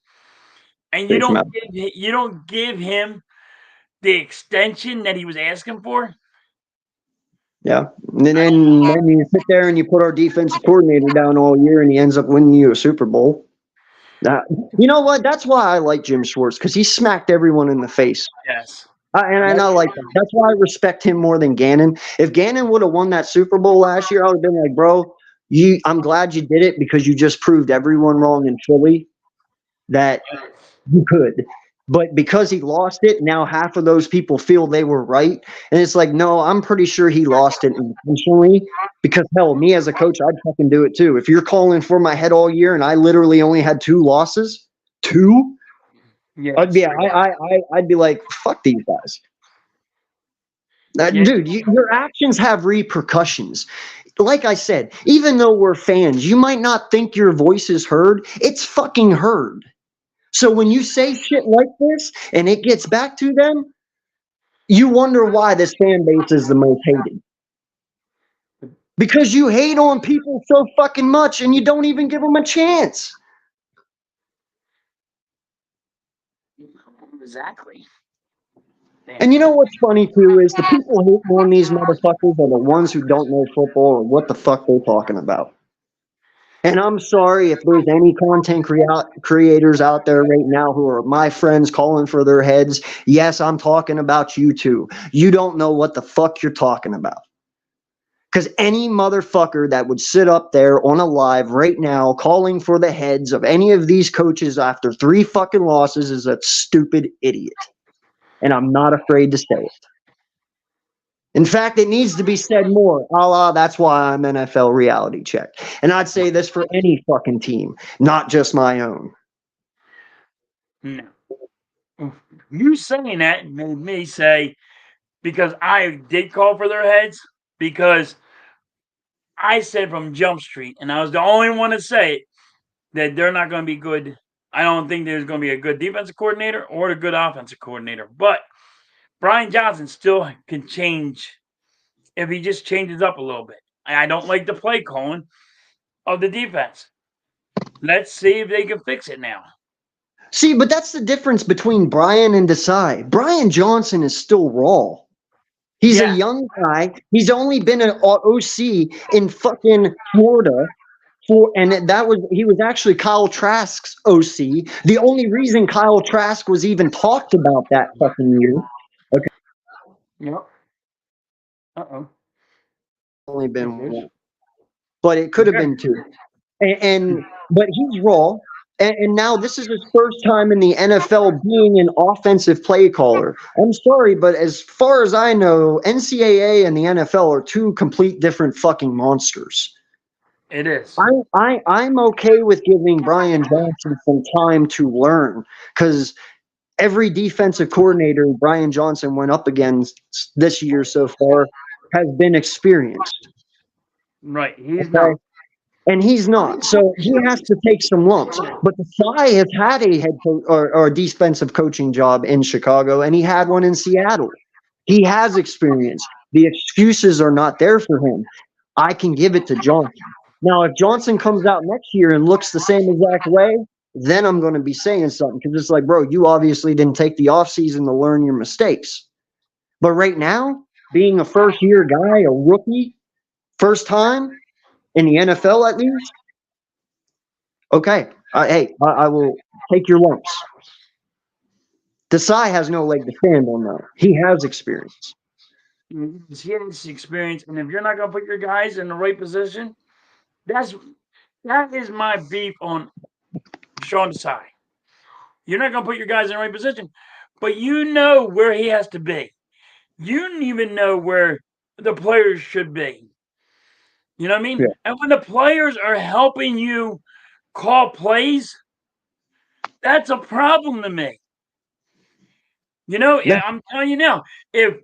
and Chase him out. you don't give him the extension that he was asking for. Yeah. And then you sit there and you put our defensive coordinator down all year, and he ends up winning you a Super Bowl. That, you know what? That's why I like Jim Schwartz, because he smacked everyone in the face. Yes. And I like that. That's why I respect him more than Gannon. If Gannon would have won that Super Bowl last year, I would have been like, bro, I'm glad you did it, because you just proved everyone wrong in Philly that you could. But because he lost it, now half of those people feel they were right. And it's like, no, I'm pretty sure he lost it intentionally, because hell, me as a coach, I'd fucking do it too. If you're calling for my head all year and I literally only had 2 losses, 2, Yes. I'd be like, fuck these guys. Dude, your actions have repercussions. Like I said, even though we're fans, you might not think your voice is heard. It's fucking heard. So when you say shit like this and it gets back to them, you wonder why this fan base is the most hated. Because you hate on people so fucking much and you don't even give them a chance. Exactly. And you know what's funny too is the people hating on these motherfuckers are the ones who don't know football or what the fuck they're talking about. And I'm sorry if there's any content creators out there right now who are my friends calling for their heads. Yes, I'm talking about you too. You don't know what the fuck you're talking about. Because any motherfucker that would sit up there on a live right now calling for the heads of any of these coaches after 3 fucking losses is a stupid idiot. And I'm not afraid to say it. In fact, it needs to be said more, a la that's why I'm NFL reality check. And I'd say this for any fucking team, not just my own. No. You saying that made me say, because I did call for their heads, because I said from Jump Street, and I was the only one to say it, that they're not going to be good. I don't think there's going to be a good defensive coordinator or a good offensive coordinator. But Brian Johnson still can change if he just changes up a little bit. I don't like the play calling of the defense. Let's see if they can fix it now. See, but that's the difference between Brian and Desai. Brian Johnson is still raw. He's a young guy. He's only been an OC in fucking Florida and he was actually Kyle Trask's OC. The only reason Kyle Trask was even talked about that fucking year. Okay. Yep. Uh-oh. Only been one. But it could have been 2. But he's raw. And now this is his first time in the NFL being an offensive play caller. I'm sorry, but as far as I know, NCAA and the NFL are 2 complete different fucking monsters. It is. I'm okay with giving Brian Johnson some time to learn, because every defensive coordinator Brian Johnson went up against this year so far has been experienced. Right. He's not. And he's not. So he has to take some lumps. But Desai has had a head coach or a defensive coaching job in Chicago, and he had one in Seattle. He has experience. The excuses are not there for him. I can give it to Johnson. Now, if Johnson comes out next year and looks the same exact way, then I'm going to be saying something, because it's like, bro, you obviously didn't take the offseason to learn your mistakes. But right now, being a first-year guy, a rookie, first time in the NFL at least, okay, I will take your lumps. Desai has no leg to stand on though. He has experience. He has experience, and if you're not gonna put your guys in the right position, that's that is my beef on Sean Desai. You're not gonna put your guys in the right position, but you know where he has to be. You don't even know where the players should be. You know what I mean? Yeah. And when the players are helping you call plays, that's a problem to me. You know, Yeah. I'm telling you now, if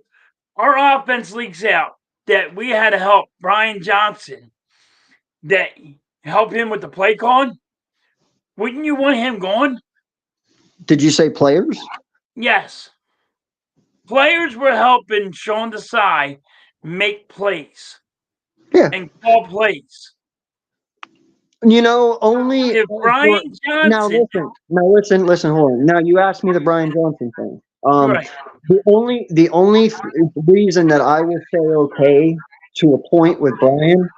our offense leaks out that we had to help Brian Johnson, that help him with the play calling, wouldn't you want him gone? Did you say players? Yes. Players were helping Sean Desai make plays Yeah. and call plays. Only If Brian for now. Johnson, Listen. Hold on. Now you asked me the Brian Johnson thing. right? The only reason that I will say okay to a point with Brian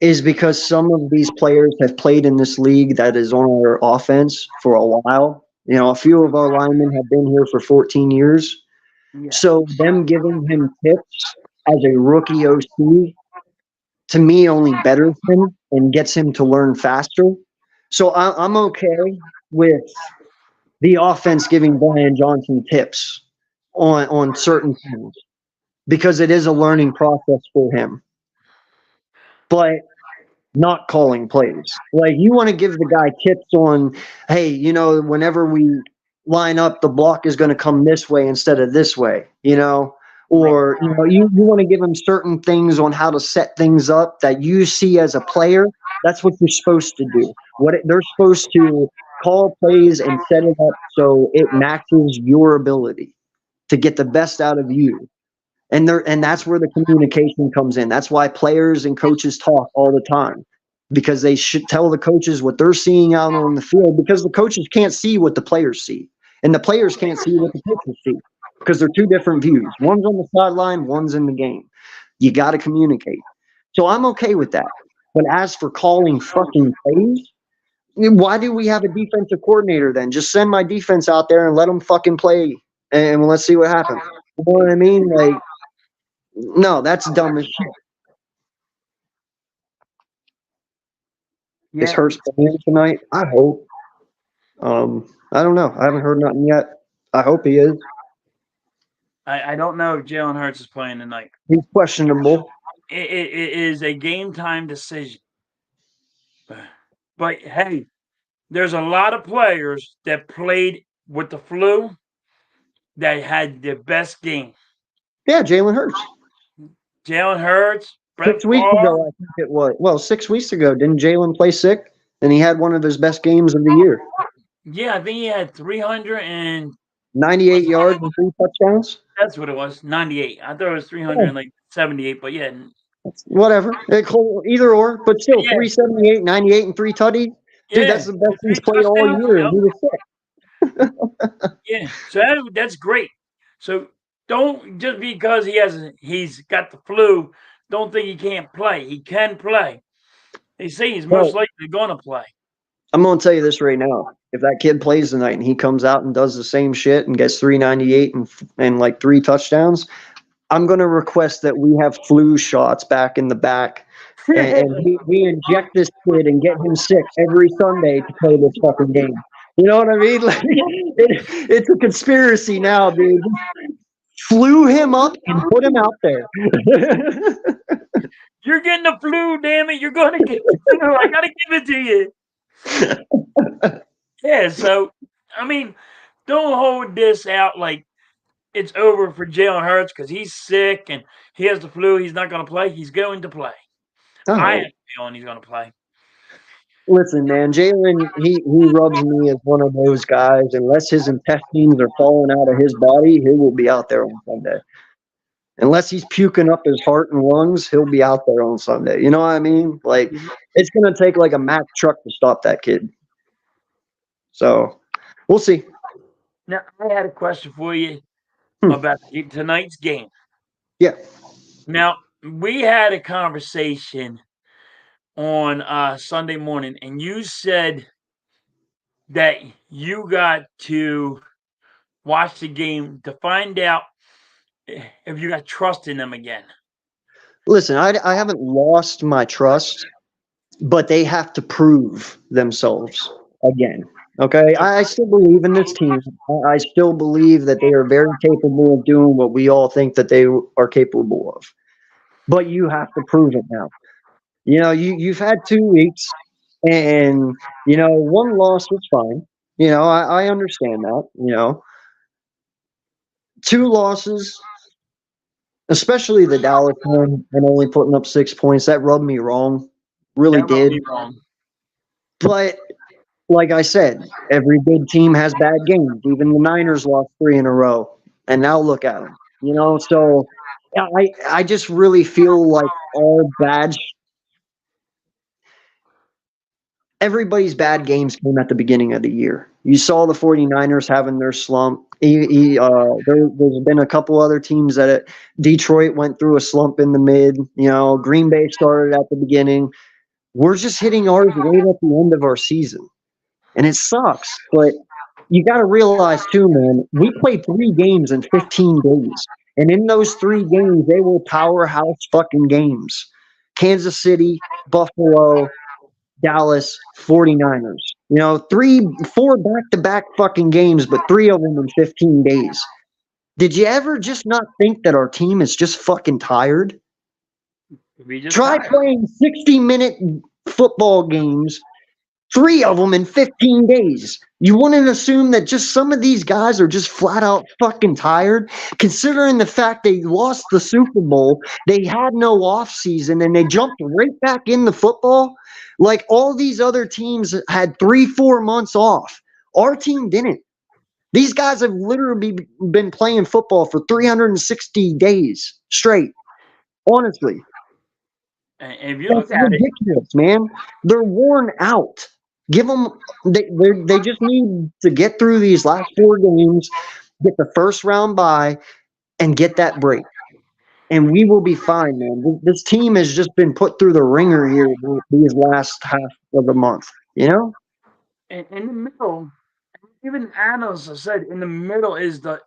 is because some of these players have played in this league that is on our offense for a while. A few of our linemen have been here for 14 years. Yeah, So them giving him tips as a rookie OC to me only betters him and gets him to learn faster. So I'm okay with the offense giving Brian Johnson tips on certain things because it is a learning process for him. But not calling plays. Like you want to give the guy tips on, hey, whenever we line up, the block is going to come this way instead of this way, right. or you want to give him certain things on how to set things up that you see as a player. That's what you're supposed to do. They're supposed to call plays and set it up so it matches your ability to get the best out of you. And that's where the communication comes in. That's why players and coaches talk all the time because they should tell the coaches what they're seeing out on the field because the coaches can't see what the players see and the players can't see what the coaches see because they're two different views. One's on the sideline, one's in the game. You got to communicate. So I'm okay with that. But as for calling fucking plays, why do we have a defensive coordinator then? Just send my defense out there and let them fucking play and let's see what happens. You know what I mean? Like, no, that's dumb as shit. Is Yeah, Hurts playing tonight? I hope. I don't know. I haven't heard nothing yet. I hope he is. I don't know if Jalen Hurts is playing tonight. He's questionable. It is a game time decision. But hey, there's a lot of players that played with the flu that had their best game. Yeah, Jalen Hurts. Jalen Hurts, Brett 6 weeks Favre. ago, I think it was. Well, 6 weeks ago, didn't Jalen play sick? And he had one of his best games of the year. Yeah, I think he had 300 and 98 yards and 3 touchdowns. that's what it was, 98. I thought it was Yeah, 378, but yeah, whatever. Either or, but still, yeah, 378, 98, and 3 tutties. Dude, that's yeah. the best he's Three played all touchdowns. year, and Yep. he was sick. Yeah. So that's great. So don't just because he's got the flu, don't think he can't play. He can play. They say he's most Well, likely going to play. I'm going to tell you this right now. If that kid plays tonight and he comes out and does the same shit and gets 398 and like 3 touchdowns, I'm going to request that we have flu shots back in the back and we inject this kid and get him sick every Sunday to play this fucking game. You know what I mean? Like, it's a conspiracy now, dude. Flew him up and put him out there. You're getting the flu, damn it! You're going to get the flu. I got to give it to you. Yeah. So I mean, don't hold this out like it's over for Jalen Hurts because he's sick and he has the flu. He's not going to play. He's going to play. I I have hope. a feeling he's going to play. Listen, man, Jalen, he rubs me as one of those guys. Unless his intestines are falling out of his body, he will be out there on Sunday. Unless he's puking up his heart and lungs, he'll be out there on Sunday. You know what I mean? Like, it's going to take like a Mack truck to stop that kid. So, we'll see. Now, I had a question for you Hmm. about tonight's game. Yeah. Now, we had a conversation on Sunday morning, and you said that you got to watch the game to find out if you got trust in them again. Listen, I haven't lost my trust, but they have to prove themselves again. Okay, I still believe in this team. I still believe that they are very capable of doing what we all think that they are capable of. But you have to prove it now. You've had 2 weeks, and one loss was fine. I understand that. Two losses, especially the Dallas one, and only putting up 6 points, that rubbed me wrong. Really That rubbed did. me wrong. But like I said, every good team has bad games. Even the Niners lost three in a row, and now look at them. So yeah, I just really feel like all bad. Everybody's bad games came at the beginning of the year. You saw the 49ers having their slump. There's been a couple other teams Detroit went through a slump in the mid. Green Bay started at the beginning. We're just hitting ours right at the end of our season, and it sucks. But you got to realize too, man, we played 3 games in 15 days. And in those 3 games, they were powerhouse fucking games. Kansas City, Buffalo, Dallas, 49ers. 4 back-to-back fucking games, but 3 of them in 15 days. Did you ever just not think that our team is just fucking tired? We just Try tired. playing 60-minute football games, 3 of them in 15 days. You wouldn't assume that just some of these guys are just flat out fucking tired, considering the fact they lost the Super Bowl, they had no off season, and they jumped right back in the football. Like all these other teams had 3-4 months off. Our team didn't. These guys have literally been playing football for 360 days straight. Honestly. And if you That's look at it, ridiculous, man. They're worn out. Give them. They just need to get through these last 4 games, get the first round bye, and get that break, and we will be fine, man. This team has just been put through the ringer here these last half of the month. in the middle, even analysts have said in the middle is the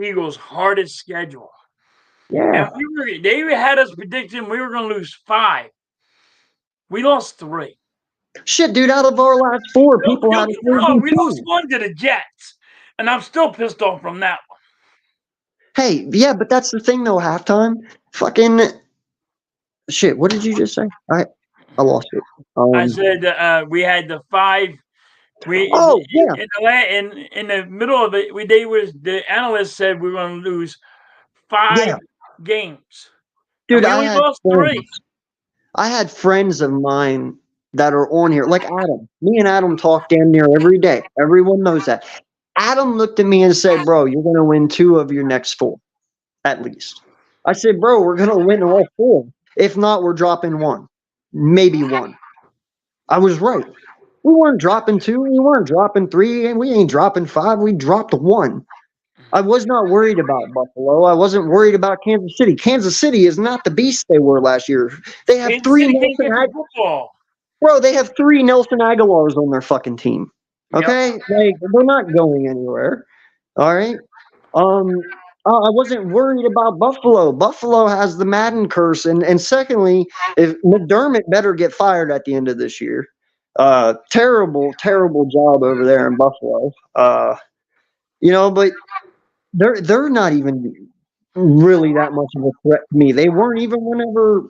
Eagles' hardest schedule. Yeah. And they had us predicting we were going to lose 5. We lost 3. Shit, dude. Out of our last 4, Don't, people don't had get us me wrong, losing we lost 2. 1 to the Jets, and I'm still pissed off from that one. Hey, yeah, but that's the thing though. Halftime, fucking shit. What did you just say? I lost it. I said we had the 5. We Oh yeah, in the middle of it, the analysts said we were going to lose 5 yeah, games, and dude. we only lost 3. I had friends of mine that are on here, like Adam. Me and Adam talk damn near every day. Everyone knows that. Adam looked at me and said, "Bro, you're going to win 2 of your next 4, at least." I said, "Bro, we're going to win all 4. If not, we're dropping 1, maybe 1." I was right. We weren't dropping 2. We weren't dropping 3, and we ain't dropping 5. We dropped 1. I was not worried about Buffalo. I wasn't worried about Kansas City. Kansas City is not the beast they were last year. They have Kansas 3 City can't Nelson get the football. Bro, they have 3 Nelson Aguilars on their fucking team. Yep. Okay? Like, they're not going anywhere. All right? I wasn't worried about Buffalo. Buffalo has the Madden curse. And secondly, if McDermott better get fired at the end of this year. Terrible, terrible job over there in Buffalo. But they're not even really that much of a threat to me. They weren't even whenever,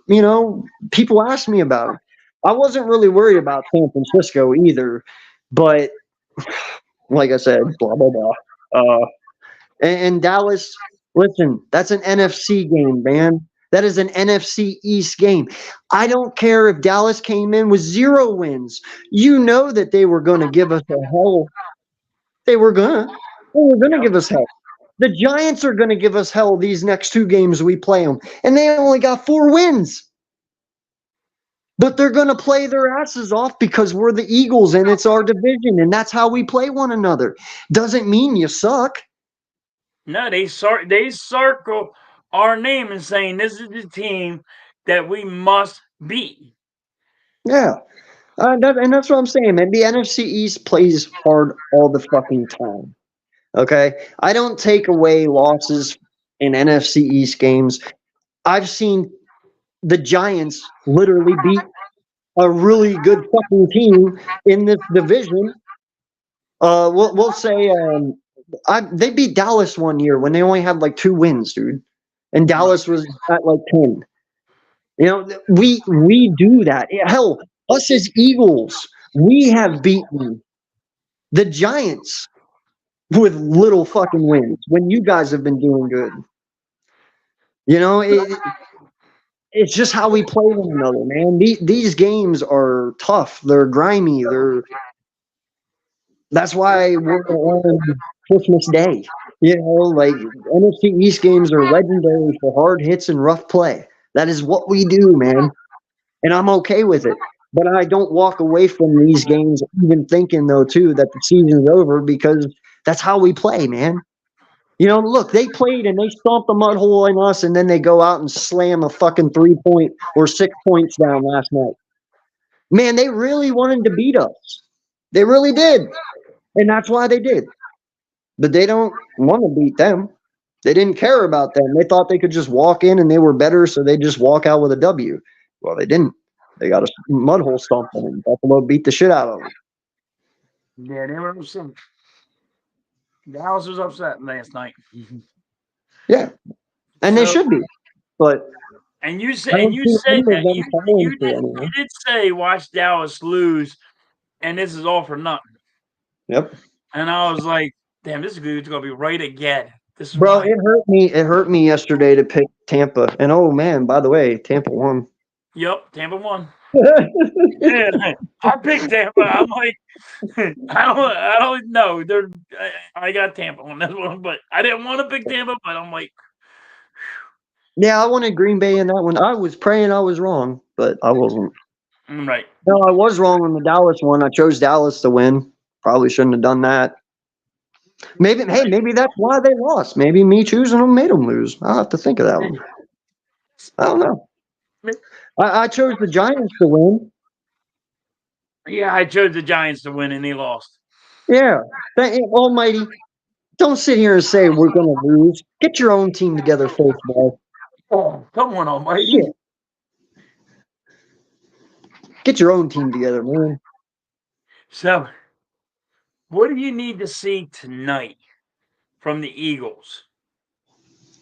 people asked me about them. I wasn't really worried about San Francisco either, but like I said, blah blah blah. And Dallas, listen, that's an NFC game, man. That is an NFC East game. I don't care if Dallas came in with 0 wins. You know that they were going to give us a hell. They were gonna. They were gonna Yep. give us hell. The Giants are going to give us hell these next 2 games we play them, and they only got 4 wins. But they're going to play their asses off because we're the Eagles and it's our division, and that's how we play one another. Doesn't mean you suck. No, they circle our name and saying this is the team that we must beat. Yeah. And that's what I'm saying, man. The NFC East plays hard all the fucking time. Okay, I don't take away losses in NFC East games. I've seen the Giants literally beat a really good fucking team in this division. We'll say they beat Dallas one year when they only had like 2 wins, dude, and Dallas was at like 10. You know, we do that. Hell, us as Eagles, we have beaten the Giants with little fucking wins when you guys have been doing good. You know, it's just how we play one another, man. These games are tough. They're grimy. That's why we're on Christmas Day. You know, like NFC East games are legendary for hard hits and rough play. That is what we do, man. And I'm okay with it. But I don't walk away from these games even thinking though too that the season's over because that's how we play, man. You know, look, they played and they stomped the mud hole in us, and then they go out and slam a fucking 3 point or 6 points down last night. Man, they really wanted to beat us. They really did. And that's why they did. But they don't want to beat them. They didn't care about them. They thought they could just walk in and they were better, so they just walk out with a W. Well, they didn't. They got a mud hole stomped on them. Buffalo beat the shit out of them. Yeah, they were upset. Dallas was upset last night. Yeah, and they So, should be. But and you I said, don't see any of them falling you for did anyone. you did say watch Dallas lose, and this is all for nothing. Yep. And I was like, damn, this dude's gonna be right again. This is Bro, why. it hurt me. It hurt me yesterday to pick Tampa. And oh man, by the way, Tampa won. Yep, Tampa won. I picked Tampa. I'm like, I don't know. I got Tampa on this one, but I didn't want to pick Tampa. But I'm like, Yeah, I wanted Green Bay in that one. I was praying I was wrong, but I wasn't. I'm right. No, I was wrong on the Dallas one. I chose Dallas to win. Probably shouldn't have done that. Maybe, hey, maybe that's why they lost. Maybe me choosing them made them lose. I'll have to think of that one. I don't know. I chose the Giants to win. Yeah, I chose the Giants to win, and they lost. Yeah. Almighty, don't sit here and say we're going to lose. Get your own team together first, boy. Oh, come on, Almighty. Shit. Get your own team together, man. So, what do you need to see tonight from the Eagles?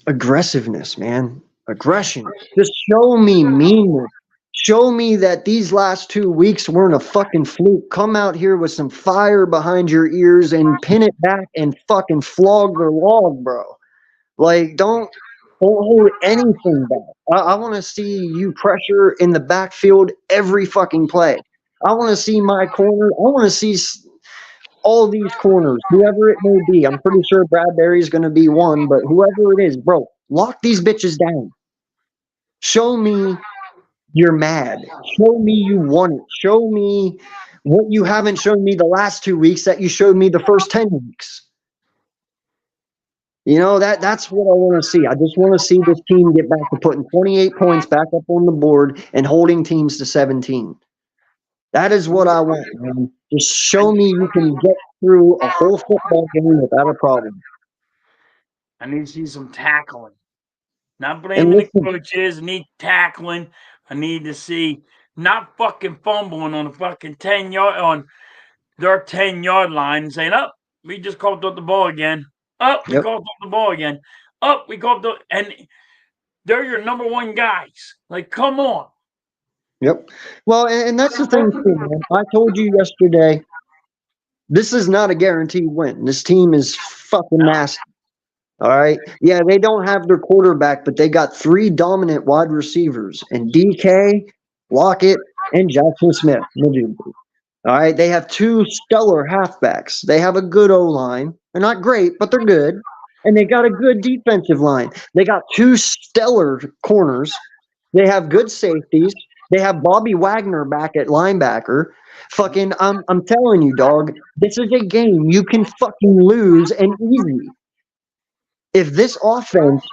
Aggressiveness, man. Aggression. Just show me meanness. Show me that these last 2 weeks weren't a fucking fluke. Come out here with some fire behind your ears and pin it back and fucking flog the log, bro. Like, don't hold anything back. I want to see you pressure in the backfield every fucking play. I want to see my corner. I want to see all these corners, whoever it may be. I'm pretty sure Bradbury's going to be one, but whoever it is, bro, lock these bitches down. Show me you're mad. Show me you want it. Show me what you haven't shown me the last 2 weeks that you showed me the first 10 weeks. You know, that's what I want to see. I just want to see this team get back to putting 28 points back up on the board and holding teams to 17. That is what I want, man. Just show me you can get through a whole football game without a problem. I need to see some tackling. Not And blaming the listen, coaches. I need tackling. I need to see not fucking fumbling on the fucking 10 yard on their 10 yard line and saying, "Up, we just called up the ball again. Up, we yep, called up the ball again. Up, we called up," and they're your number one guys. Like, come on. yep. Well, and that's the thing too, man. I told you yesterday, this is not a guaranteed win. This team is fucking No. nasty. All right. Yeah, they don't have their quarterback, but they got 3 dominant wide receivers and DK, Lockett, and Jackson Smith. All right. They have 2 stellar halfbacks. They have a good O line. They're not great, but they're good. And they got a good defensive line. They got 2 stellar corners. They have good safeties. They have Bobby Wagner back at linebacker. Fucking, I'm telling you, dog, this is a game you can fucking lose and easy. If this offense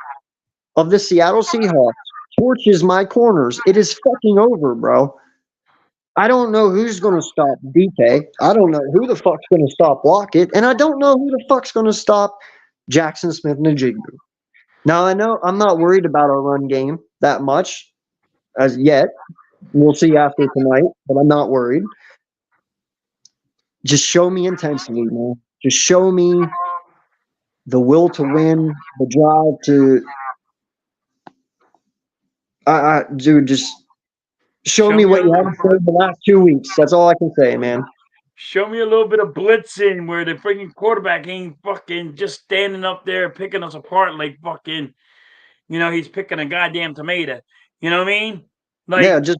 of the Seattle Seahawks torches my corners, it is fucking over, bro. I don't know who's going to stop DK. I don't know who the fuck's going to stop Lockett, and I don't know who the fuck's going to stop Jackson Smith-Njigba. Now I know I'm not worried about our run game that much as yet. We'll see after tonight, but I'm not worried. Just show me intensity, man. Just show me the will to win, the drive to. Dude, just show Show me me a what you haven't showed the last 2 weeks. That's all I can say, man. show me a little bit of blitzing where the freaking quarterback ain't fucking just standing up there picking us apart like fucking, he's picking a goddamn tomato. You know what I mean? Yeah, Like, just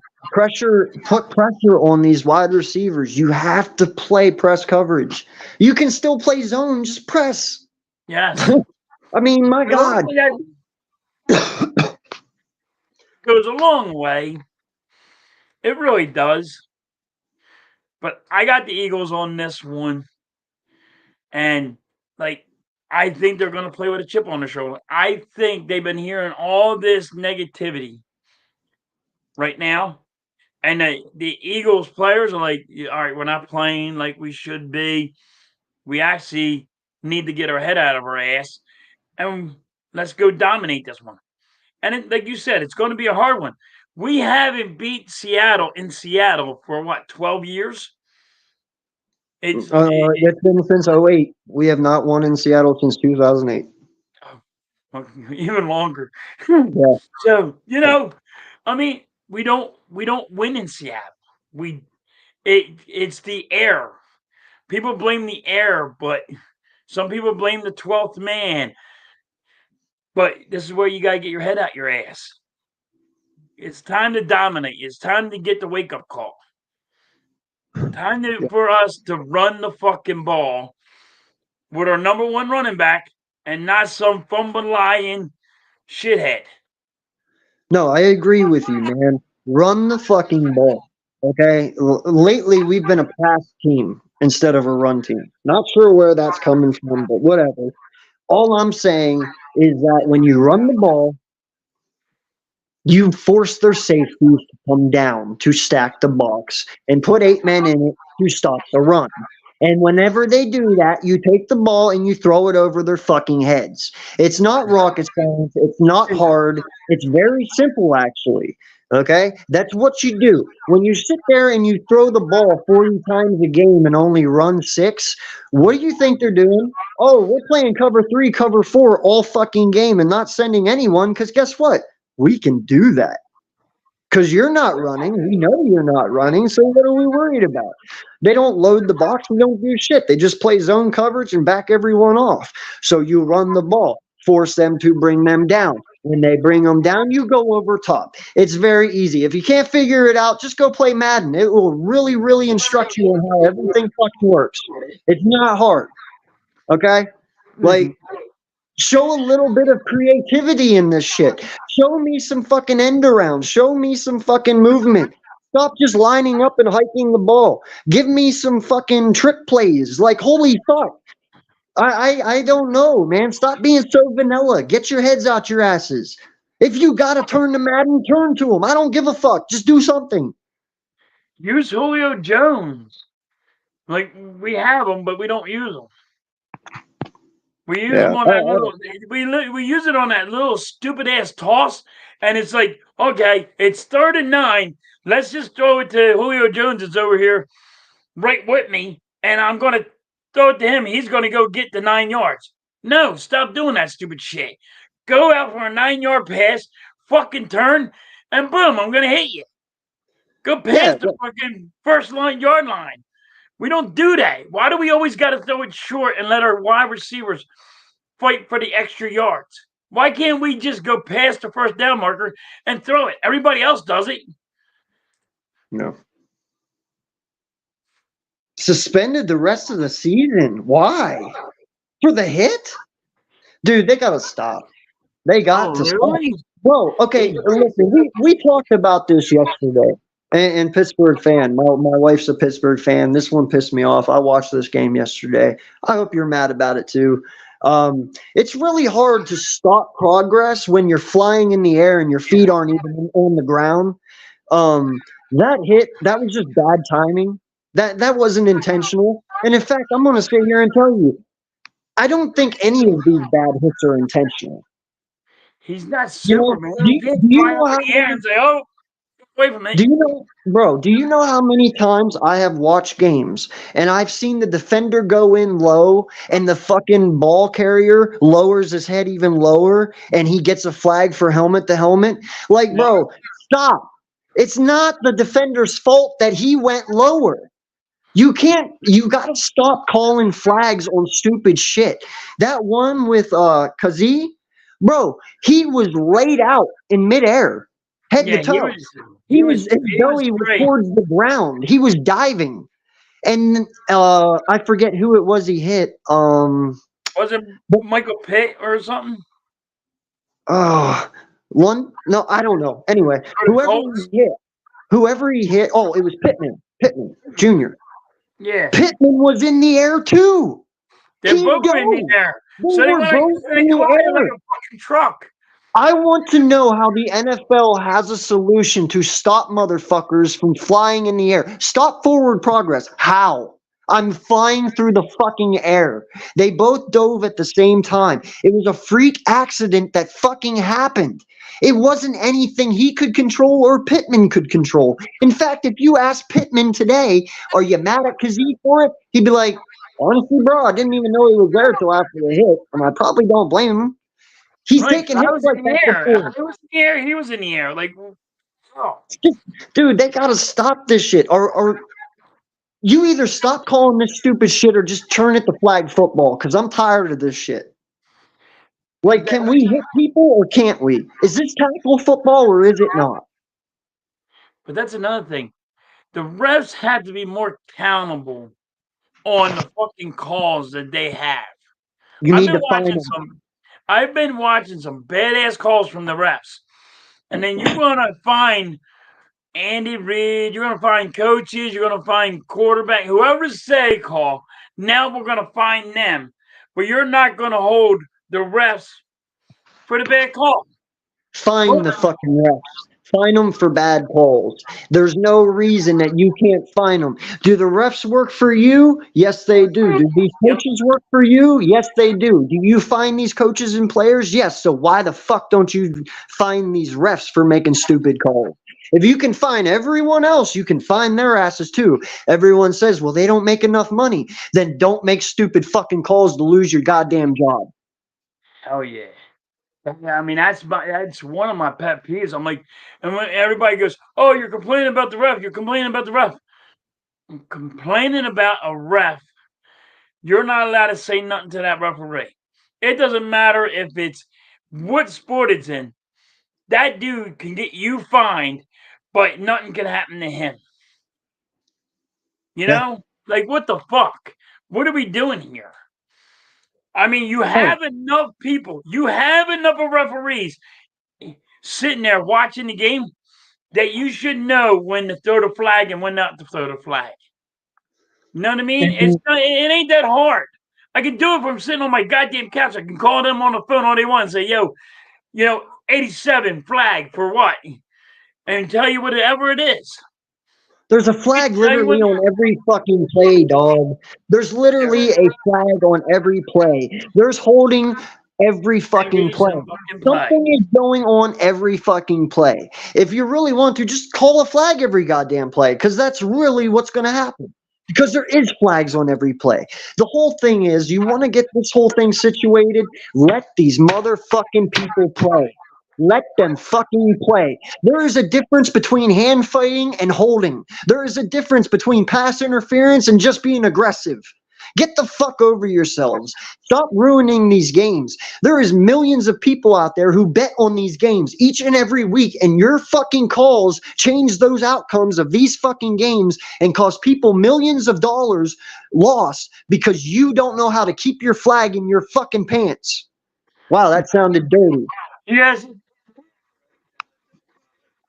put pressure on these wide receivers. You have to play press coverage. You can still play zone, just press. yes. I mean, my And God. hopefully that goes a long way. It really does. But I got the Eagles on this one. And like I think they're gonna play with a chip on their shoulder. I think they've been hearing all this negativity right now. And the Eagles players are like, all right, we're not playing like we should be. We actually need to get our head out of our ass and let's go dominate this one. And like you said, it's going to be a hard one. We haven't beat Seattle in Seattle for what, 12 years? It's been since '08. We have not won in Seattle since 2008. Even longer. Yeah. So, I mean, we don't win in Seattle. We it's the air. People blame the air, but some people blame the 12th man. But this is where you got to get your head out your ass. It's time to dominate. It's time to get the wake up call. Time for us to run the fucking ball with our number one running back and not some fumbling lying shithead. No, I agree with you, man. Run the fucking ball. Okay. Lately, we've been a pass team instead of a run team. Not sure where that's coming from, but whatever. All I'm saying is that when you run the ball, you force their safeties to come down to stack the box and put 8 men in it to stop the run. And whenever they do that, you take the ball and you throw it over their fucking heads. It's not rocket science. It's not hard. It's very simple, actually. Okay? That's what you do. When you sit there and you throw the ball 40 times a game and only run 6, what do you think they're doing? Oh, we're playing cover 3, cover 4 all fucking game and not sending anyone because guess what? We can do that because you're not running. We know you're not running. So what are we worried about? They don't load the box. We don't do shit. They just play zone coverage and back everyone off. So you run the ball, force them to bring them down. When they bring them down, you go over top. It's very easy. If you can't figure it out, just go play Madden. It will really, really instruct you on how everything fucking works. It's not hard. Okay? Like, show a little bit of creativity in this shit. Show me some fucking end around. Show me some fucking movement. Stop just lining up and hiking the ball. Give me some fucking trick plays. Like, holy fuck. I don't know, man. Stop being so vanilla. Get your heads out your asses. If you gotta turn to Madden, turn to him. I don't give a fuck. Just do something. Use Julio Jones. Like we have them, but we don't use them. We use Yeah. them on that little. We use it on that little stupid ass toss, and it's like, okay, it's 3rd and 9. Let's just throw it to Julio Jones. That's over here, right with me, and I'm gonna throw it to him. He's gonna go get the 9 yards. No, stop doing that stupid shit. Go out for a 9-yard pass, fucking turn, and boom, I'm gonna hit you. Go Yeah. past the fucking first yard line. We don't do that. Why do we always got to throw it short and let our wide receivers fight for the extra yards? Why can't we just go past the first down marker and throw it? Everybody else does it. No. Suspended the rest of the season. Why? For the hit? Dude, they gotta stop. They got to stop. Really? Bro, okay, listen, we talked about this yesterday. And Pittsburgh fan, my wife's a Pittsburgh fan. This one pissed me off. I watched this game yesterday. I hope you're mad about it too. It's really hard to stop progress when you're flying in the air and your feet aren't even on the ground. That hit, that was just bad timing. That wasn't intentional. And in fact, I'm going to sit here and tell you, I don't think any of these bad hits are intentional. He's not You know, Superman. He can't do you fly know up how in the air many? and say, "Oh, wait from me." Do you know, bro? Do you know how many times I have watched games and I've seen the defender go in low and the fucking ball carrier lowers his head even lower and he gets a flag for helmet to helmet? Like, Yeah, bro, stop. It's not the defender's fault that he went lower. You can't. You got to stop calling flags on stupid shit. That one with Kazi, bro, he was laid out in midair, head to yeah, he toe. was, He he was was, his he was belly was great. towards the ground. He was diving, and I forget who it was he hit. Was it But, Michael Pitt or something one. No, I don't know. Anyway, for the Colts? whoever he hit. Oh, it was Pittman Jr. Yeah, Pittman was in the air too. they're He both in the dove. air. They So they were went, both they in the collided like air. a fucking truck. I want to know how the NFL has a solution to stop motherfuckers from flying in the air. Stop forward progress. How? I'm flying through the fucking air. They both dove at the same time. It was a freak accident that fucking happened. It wasn't anything he could control or Pittman could control. In fact, if you ask Pittman today, are you mad at Kazee for it? He'd be like, honestly, bro, I didn't even know he was there till after the hit, and I probably don't blame him. He's Right, 'cause taken I hits was like in the that air. before. I was in the air. He was in the air. Like, oh, Dude, they gotta stop this shit. Or you either stop calling this stupid shit or just turn it to flag football, because I'm tired of this shit. Like, that, can we hit people or can't we? Is this tackle football or is it not? but that's another thing. The refs had to be more accountable on the fucking calls that they have. You I've need been to find watching them. some. I've been watching some badass calls from the refs, and then you're gonna find Andy Reid. You're gonna find coaches. You're gonna find quarterback. Whoever's say call. Now we're gonna find them, but you're not gonna hold the refs for the bad call. Find the fucking refs. Find them for bad calls. There's no reason that you can't find them. Do the refs work for you? Yes, they do. Do these Yep. coaches work for you? Yes, they do. Do you find these coaches and players? Yes. So why the fuck don't you find these refs for making stupid calls? If you can find everyone else, you can find their asses too. Everyone says, well, they don't make enough money. Then don't make stupid fucking calls to lose your goddamn job. Hell yeah. Yeah, I mean that's one of my pet peeves. I'm like, and when everybody goes, "Oh, you're complaining about the ref. You're complaining about the ref." I'm complaining about a ref. You're not allowed to say nothing to that referee. It doesn't matter if it's what sport it's in. That dude can get you fined, but nothing can happen to him. You Yeah. know, like what the fuck? What are we doing here? I mean, you Oh, have enough people. You have enough of referees sitting there watching the game that you should know when to throw the flag and when not to throw the flag. You know what I mean? and It ain't that hard. I can do it from sitting on my goddamn couch. I can call them on the phone all they want and say, "Yo, 87 flag for what?" and tell you whatever it is. there's a I flag tell you what literally on every fucking play, dog. There's there literally is. a flag on every play. There's holding every fucking Every play. single fucking play. Something is going on every fucking play. If you really want to, just call a flag every goddamn play, because that's really what's going to happen. Because there is flags on every play. The whole thing is, you want to get this whole thing situated, let these motherfucking people play. Let them fucking play. There is a difference between hand fighting and holding. There is a difference between pass interference and just being aggressive. Get the fuck over yourselves. Stop ruining these games. There is millions of people out there who bet on these games each and every week, and your fucking calls change those outcomes of these fucking games and cause people millions of dollars lost because you don't know how to keep your flag in your fucking pants. Wow, that sounded dirty. Yes.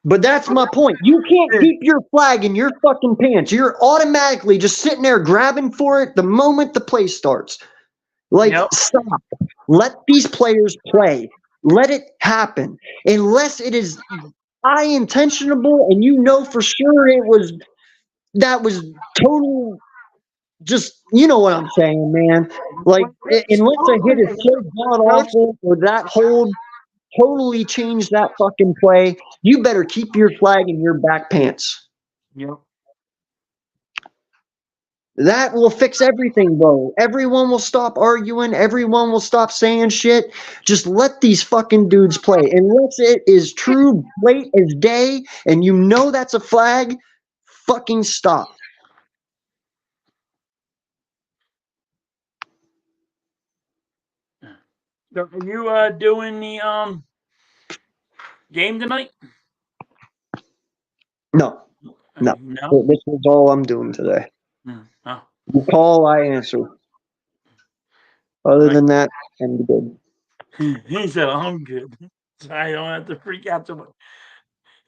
But that's my point. You can't keep your flag in your fucking pants. You're automatically just sitting there grabbing for it the moment the play starts. Like, Yep. stop. Let these players play. Let it happen. Unless it is I intentionable, and you know for sure that was total. Just you know what I'm saying, man. Like unless a hit is so god awful or that hold totally changed that fucking play, you better keep your flag in your back pants. Yep. That will fix everything, bro. Everyone will stop arguing. Everyone will stop saying shit. Just let these fucking dudes play. Unless it is true, late as day, and you know that's a flag, fucking stop. So are you doing the game tonight? No, no. No. This is all I'm doing today. Oh. You call, I answer. Other than that, I'm good. He said, "I'm good, so I don't have to freak out so much."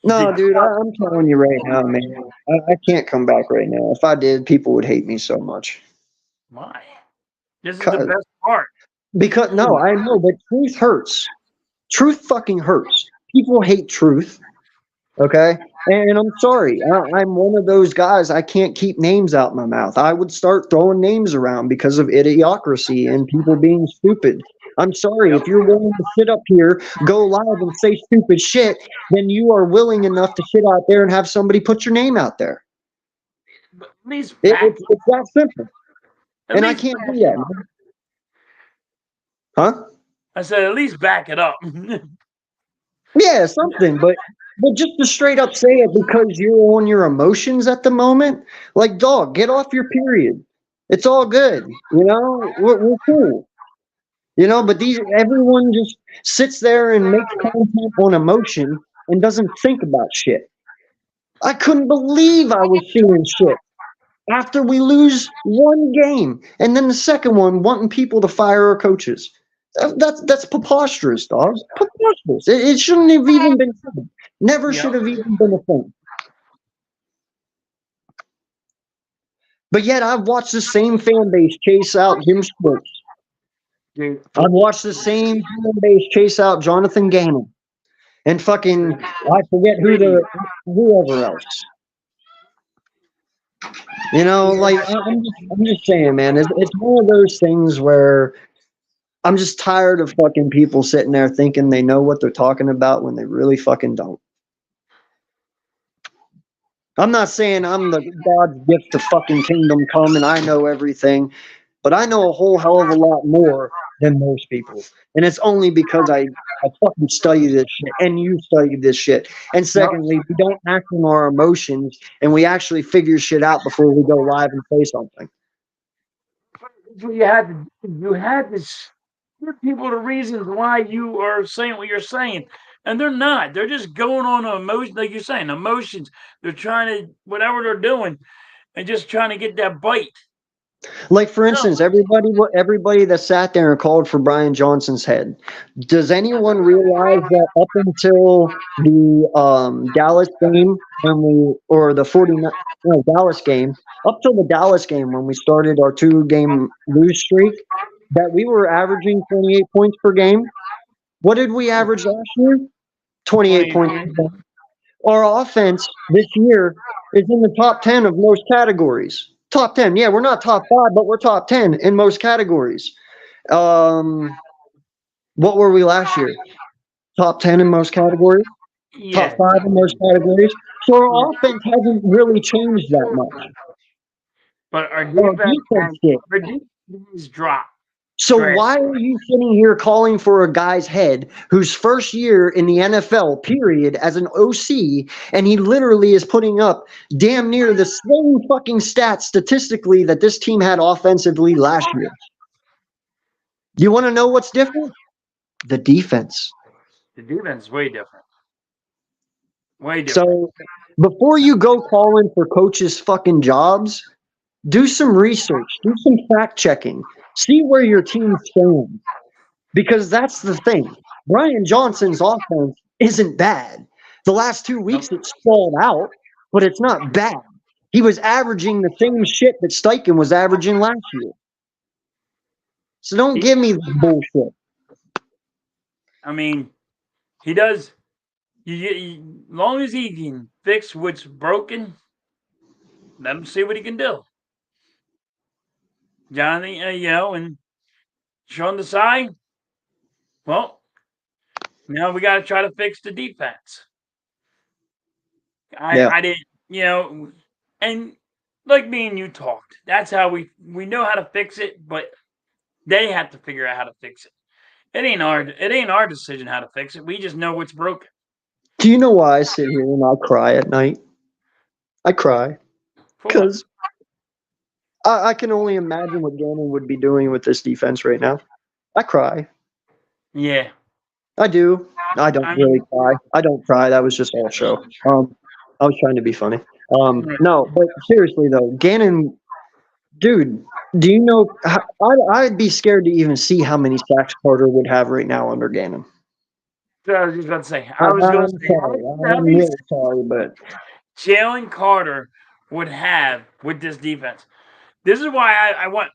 No, dude, I'm telling you right now, man. I can't come back right now. If I did, people would hate me so much. Why? This is the 'Cause- best part. Because no, I know, but truth hurts. Truth fucking hurts. People hate truth. Okay. And I'm sorry. I'm one of those guys. I can't keep names out my mouth. I would start throwing names around because of idiocracy and people being stupid. I'm sorry. Yep. If you're willing to sit up here, go live and say stupid shit, then you are willing enough to sit out there and have somebody put your name out there. But at least back. It's that simple. At And I least can't back do it that, up. man. Huh? I said, at least back it up. Yeah, something, but just to straight up say it because you're on your emotions at the moment, like dog, get off your period. It's all good, you know. We're cool, you know. But everyone just sits there and makes content on emotion and doesn't think about shit. I couldn't believe I was seeing shit after we lose one game and then the second one wanting people to fire our coaches. That's preposterous, dog. Preposterous. It shouldn't have even been said. Never Yep. should have even been a thing. But yet I've watched the same fan base chase out Jim Schwartz. Dude. I've watched the same fan base chase out Jonathan Gannon. And fucking I forget whoever else. You know, like I'm just saying, man, it's one of those things where I'm just tired of fucking people sitting there thinking they know what they're talking about when they really fucking don't. I'm not saying I'm the God's gift to fucking kingdom come and I know everything, but I know a whole hell of a lot more than most people. And it's only because I fucking study this shit and you study this shit. And Yep. secondly, we don't act on our emotions and we actually figure shit out before we go live and say something. That's what you had to do. You had to give people the reasons why you are saying what you're saying. And they're not. They're just going on emotion, like you're saying, emotions. They're trying to, whatever they're doing, and just trying to get that bite. Like for No. instance, everybody that sat there and called for Brian Johnson's head. Does anyone realize that up until the Dallas game or the 49 no, Dallas game, up till the Dallas game when we started our 2-game lose streak, that we were averaging 28 points per game? What did we average last year? 28 points per game. Our offense this year is in the top 10 of most categories. Top 10. Yeah, we're not top 5, but we're top 10 in most categories. What were we last year? Top 10 in most categories? Top Yeah. 5 in most categories? So our offense hasn't really changed that much. But our Our defense defense did. has dropped. So why are you sitting here calling for a guy's head whose first year in the NFL, period, as an OC, and he literally is putting up damn near the same fucking stats statistically that this team had offensively last year? You want to know what's different? The defense. The defense is way different. Way different. So before you go calling for coaches' fucking jobs, do some research, do some fact checking, see where your team stands. Because that's the thing. Brian Johnson's offense isn't bad. The last 2 weeks it stalled out, but it's not bad. He was averaging the same shit that Steichen was averaging last year. So don't give me this bullshit. I mean, he does. Long as he can fix what's broken, let him see what he can do. Johnny, and Sean Desai, well, now we got to try to fix the defense. Yeah. I didn't, and like me and you talked. That's how we know how to fix it, but they have to figure out how to fix it. It ain't our decision how to fix it. We just know what's broken. Do you know why I sit here and I cry at night? I cry For what? because I can only imagine what Gannon would be doing with this defense right now. I cry. Yeah. I do. I don't I really mean, cry. I don't cry. That was just all show. I was trying to be funny. right. No, but seriously though, Gannon, dude, do you know? I'd be scared to even see how many sacks Carter would have right now under Gannon. So I was just about to say. I was going to I'm say sorry. how I'm many really sorry, but Jalen Carter would have with this defense. This is why I want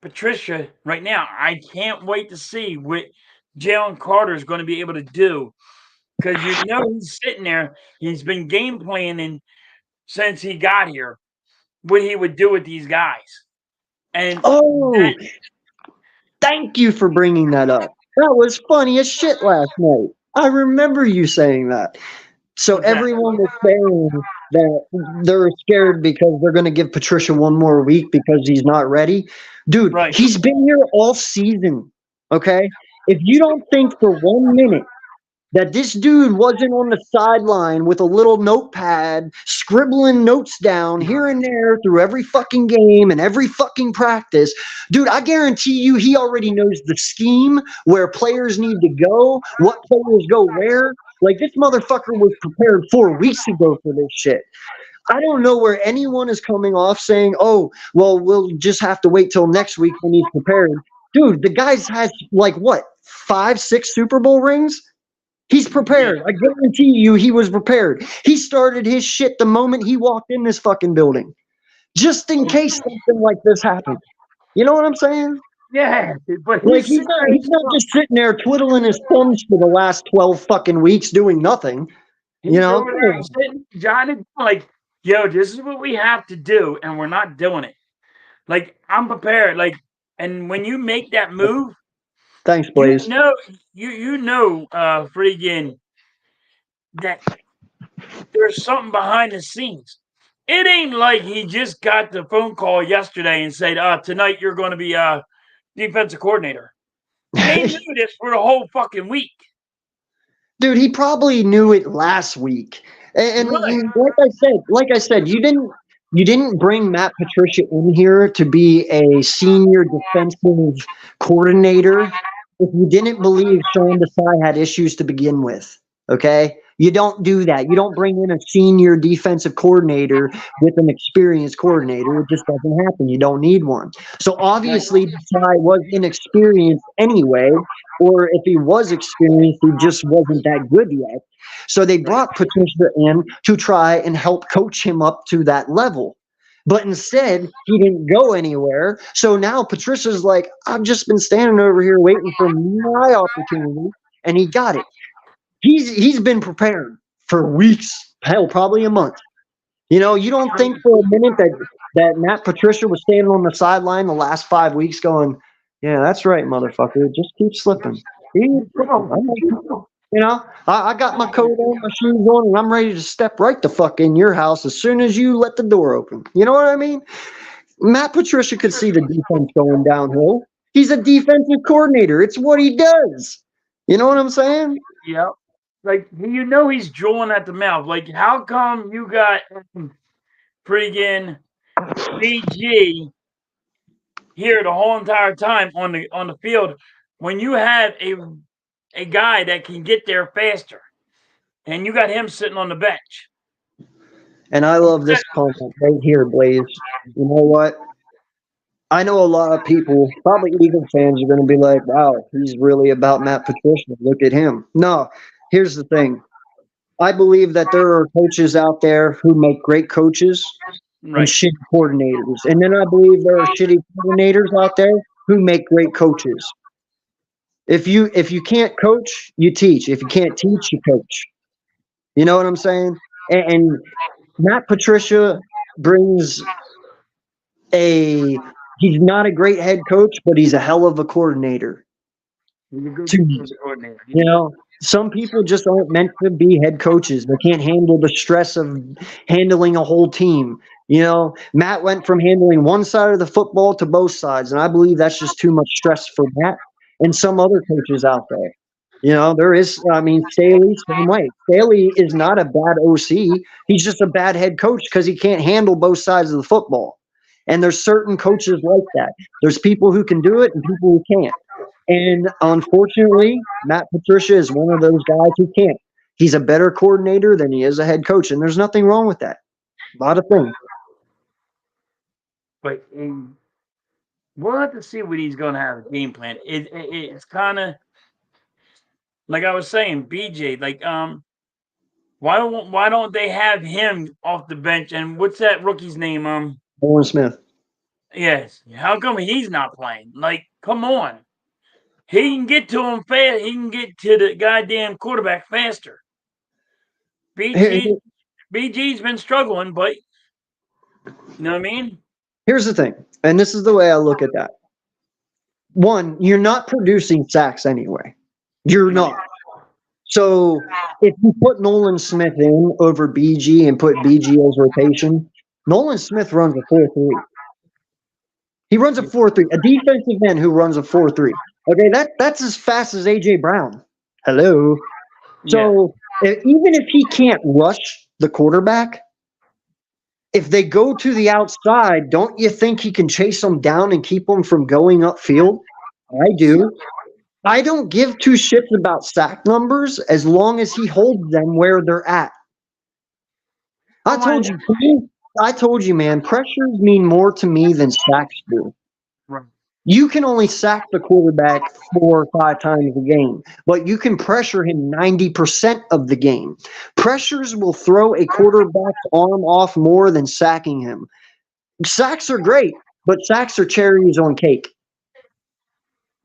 Patricia right now. I can't wait to see what Jalen Carter is going to be able to do because he's sitting there. He's been game planning since he got here what he would do with these guys, and oh, that thank you for bringing that up. That was funny as shit last night. I remember you saying that. So what's that? everyone was saying that they're scared because they're going to give Patricia one more week because he's not ready. Dude, Right, he's been here all season. Okay? If you don't think for 1 minute that this dude wasn't on the sideline with a little notepad scribbling notes down here and there through every fucking game and every fucking practice, dude, I guarantee you he already knows the scheme, where players need to go, what players go where. Like, this motherfucker was prepared 4 weeks ago for this shit. I don't know where anyone is coming off saying, oh, well, we'll just have to wait till next week when he's prepared. Dude, the guy's has like what, 5, 6 Super Bowl rings? He's yeah, prepared. I guarantee you he was prepared. He started his shit the moment he walked in this fucking building, just in case something like this happened. You know what I'm saying? yeah. But Like, he's sitting there. he's not just sitting there twiddling his thumbs for the last 12 fucking weeks doing nothing. You He's know? over there sitting, Johnny, like, yo, this is what we have to do, and we're not doing it. Like, I'm prepared. Like, and when you make that move, Thanks, you Blaze. know, freaking that there's something behind the scenes. It ain't like he just got the phone call yesterday and said, tonight you're going to be defensive coordinator. They knew this for the whole fucking week. Dude, he probably knew it last week. Right. And like I said, you didn't bring Matt Patricia in here to be a senior defensive coordinator if you didn't believe Sean Desai had issues to begin with. Okay? You don't do that. You don't bring in a senior defensive coordinator with an experienced coordinator. It just doesn't happen. You don't need one. So Right. obviously Desai was inexperienced anyway, or if he was experienced, he just wasn't that good yet. So they Right. brought Patricia in to try and help coach him up to that level. But instead, he didn't go anywhere. So now Patricia's like, I've just been standing over here waiting for my opportunity, and he got it. He's been prepared for weeks, hell, probably a month. You don't think for a minute that Matt Patricia was standing on the sideline the last 5 weeks going, yeah, that's right, motherfucker. Just keep slipping. Keep slipping. I got my coat on, my shoes on, and I'm ready to step right the fuck in your house as soon as you let the door open. You know what I mean? Matt Patricia could see the defense going downhill. He's a defensive coordinator. It's what he does. You know what I'm saying? Yep. Like, he's drooling at the mouth. Like, how come you got freaking BG here the whole entire time on the field when you have a guy that can get there faster, and you got him sitting on the bench? And I love this comment right here, Blaze. You know what? I know a lot of people, probably Eagle fans, are going to be like, wow, he's really about Matt Patricia. Look at him. No, here's the thing. I believe that there are coaches out there who make great coaches and Right. shitty coordinators. And then I believe there are shitty coordinators out there who make great coaches. If you can't coach, you teach. If you can't teach, you coach. You know what I'm saying? And Matt Patricia brings a he's not a great head coach, but he's a hell of a coordinator. He's a good To defensive coordinator. you know, some people just aren't meant to be head coaches. They can't handle the stress of handling a whole team. Matt went from handling one side of the football to both sides, and I believe that's just too much stress for Matt and some other coaches out there. There is, I mean, Staley, same way. Staley is not a bad OC. He's just a bad head coach because he can't handle both sides of the football. And there's certain coaches like that. There's people who can do it and people who can't. And unfortunately, Matt Patricia is one of those guys who can't. He's a better coordinator than he is a head coach, and there's nothing wrong with that. Not a thing. But we'll have to see what he's going to have a game plan. It's kind of like I was saying, BJ. Like why don't they have him off the bench? And what's that rookie's name? Warren Smith. Yes. How come he's not playing? Like, come on. He can get to him fast. He can get to the goddamn quarterback faster. BG's been struggling, but you know what I mean? Here's the thing, and this is the way I look at that. One, you're not producing sacks anyway. You're not. So if you put Nolan Smith in over BG and put BG as rotation, Nolan Smith runs a 4-3. He runs a 4-3. A defensive end who runs a 4-3. Okay, that's as fast as AJ Brown. Hello. So even if he can't rush the quarterback, if they go to the outside, don't you think he can chase them down and keep them from going upfield? I do. I don't give two shits about sack numbers as long as he holds them where they're at. I told you, man, pressures mean more to me than sacks do. Right. You can only sack the quarterback 4 or 5 times a game, but you can pressure him 90% of the game. Pressures will throw a quarterback's arm off more than sacking him. Sacks are great, but sacks are cherries on cake.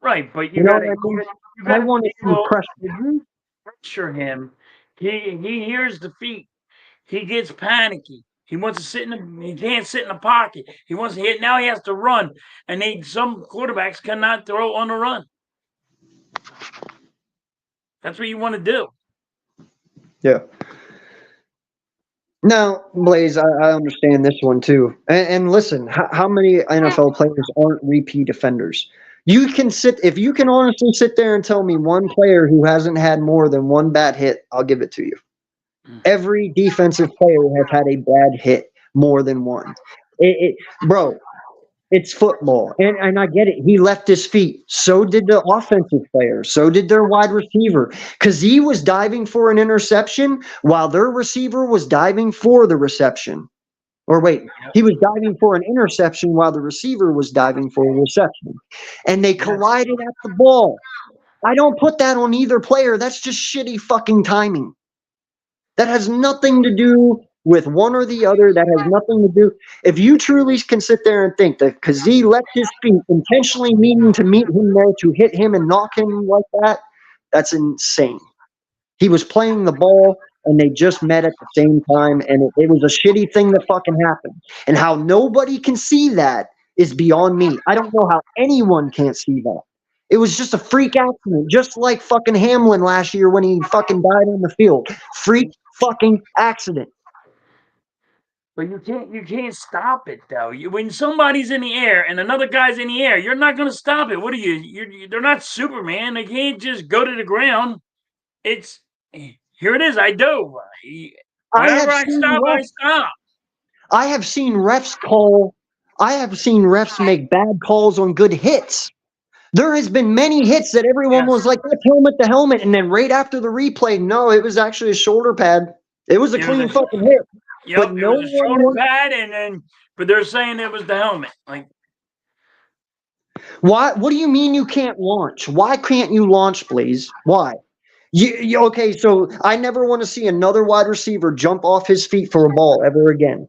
Right, but you got to pressure him. He hears defeat. He gets panicky. He wants to he can't sit in the pocket. He wants to hit. Now he has to run. And some quarterbacks cannot throw on the run. That's what you want to do. Yeah. Now, Blaze, I understand this one too. And listen, how many NFL players aren't repeat offenders? If you can honestly sit there and tell me one player who hasn't had more than one bad hit, I'll give it to you. Every defensive player has had a bad hit more than one. Bro, it's football. And I get it. He left his feet. So did the offensive player. So did their wide receiver. Because he was diving for an interception while their receiver was diving for the reception. Or wait, he was diving for an interception while the receiver was diving for a reception. And they collided at the ball. I don't put that on either player. That's just shitty fucking timing. That has nothing to do with one or the other. That has nothing to do. If you truly can sit there and think that Kazee left his feet intentionally meaning to meet him there to hit him and knock him like that, that's insane. He was playing the ball and they just met at the same time, and it was a shitty thing that fucking happened. And how nobody can see that is beyond me. I don't know how anyone can't see that. It was just a freak accident, just like fucking Hamlin last year when he fucking died on the field. Freak fucking accident. But you can't stop it though. When somebody's in the air and another guy's in the air, you're not going to stop it. What are you? They're not Superman. They can't just go to the ground. It's here. It is. I do. Whenever I stop. I have seen refs make bad calls on good hits. There has been many hits that everyone was like, that's helmet to helmet. And then right after the replay, no, it was actually a shoulder pad. It was a clean fucking hit. Yep, but it was a shoulder pad, but they're saying it was the helmet. Like, why? What do you mean you can't launch? Why can't you launch, please? Why? Okay, so I never want to see another wide receiver jump off his feet for a ball ever again.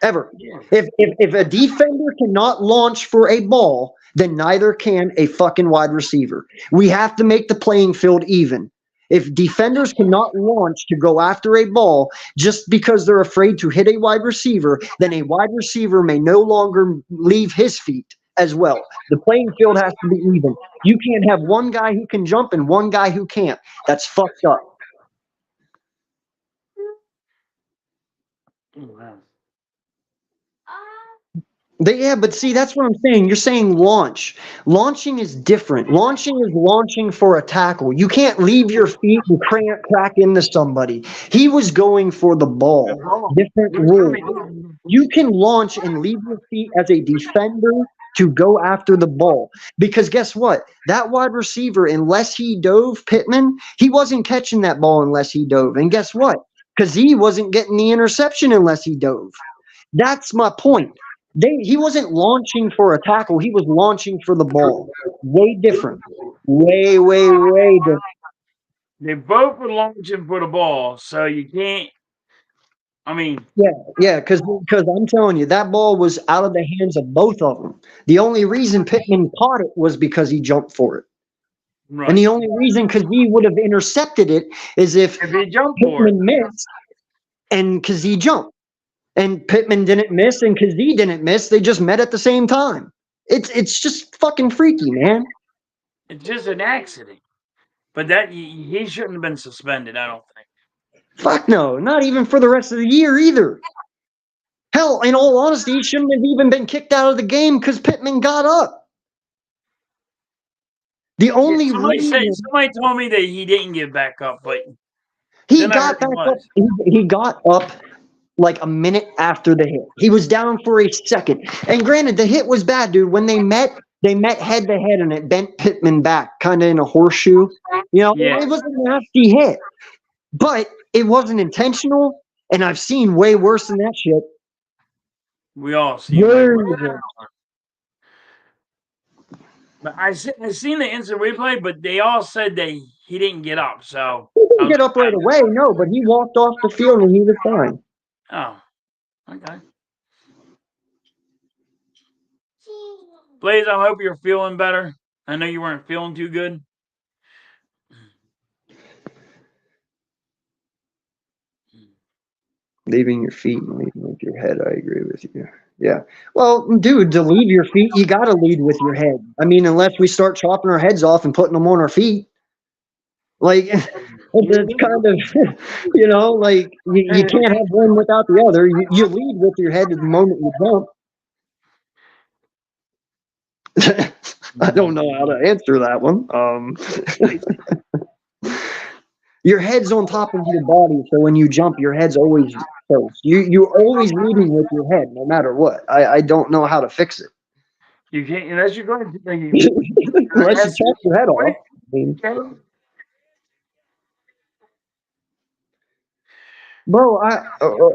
Ever. Yeah. If a defender cannot launch for a ball, then neither can a fucking wide receiver. We have to make the playing field even. If defenders cannot launch to go after a ball just because they're afraid to hit a wide receiver, then a wide receiver may no longer leave his feet as well. The playing field has to be even. You can't have one guy who can jump and one guy who can't. That's fucked up. Wow. Yeah, but see, that's what I'm saying. You're saying launch. Launching is different. Launching is launching for a tackle. You can't leave your feet and crack into somebody. He was going for the ball. Different rule. You can launch and leave your feet as a defender to go after the ball. Because guess what? That wide receiver, unless he dove, Pittman, he wasn't catching that ball unless he dove. And guess what? Because he wasn't getting the interception unless he dove. That's my point. He wasn't launching for a tackle. He was launching for the ball. Way different. Way, way, way different. They both were launching for the ball, so you can't. I mean, yeah, because I'm telling you, that ball was out of the hands of both of them. The only reason Pittman caught it was because he jumped for it. right. And the only reason Kazee would have intercepted it is if he jumped for Pittman missed and Kazee jumped. And Pittman didn't miss and Kazee didn't miss. They just met at the same time. It's just fucking freaky, man. It's just an accident. But that he shouldn't have been suspended, I don't think. Fuck no, not even for the rest of the year either. Hell, in all honesty, he shouldn't have even been kicked out of the game because Pittman got up. The only reason somebody told me that he didn't get back up, but he got back up. He got up like a minute after the hit. He was down for a second. And granted, the hit was bad, dude. When they met head to head and it bent Pittman back, kind of in a horseshoe. You know, It was a nasty hit. But it wasn't intentional, and I've seen way worse than that shit. We all see it. But I seen the instant replay, but they all said that he didn't get up. So he didn't get up right away, no, but he walked off the field and he was fine. Oh, okay. Blaze, I hope you're feeling better. I know you weren't feeling too good. Leaving your feet and leading with your head, I agree with you. Yeah. Well, dude, to leave your feet, you got to lead with your head. I mean, unless we start chopping our heads off and putting them on our feet. Like, it's kind of, you know, like you can't have one without the other. You lead with your head the moment you jump. I don't know how to answer that one. Your head's on top of your body, so when you jump, your head's always close. You're always leading with your head, no matter what. I don't know how to fix it. You can't unless you're going to unless you chop your head off. I mean, bro,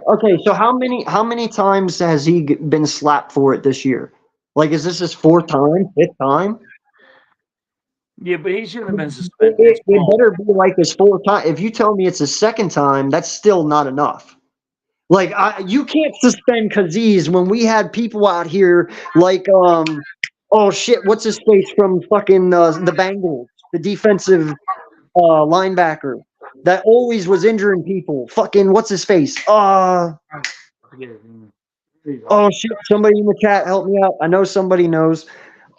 okay. So how many times has he been slapped for it this year? Like, is this his fourth time, fifth time? Yeah, but he shouldn't have been suspended. It better be like his fourth time. If you tell me it's his second time, that's still not enough. Like, you can't suspend Kazeez when we had people out here like, oh shit, what's his face from fucking the Bengals, the defensive linebacker that always was injuring people. Fucking what's his face? Oh shit! Somebody in the chat, help me out. I know somebody knows.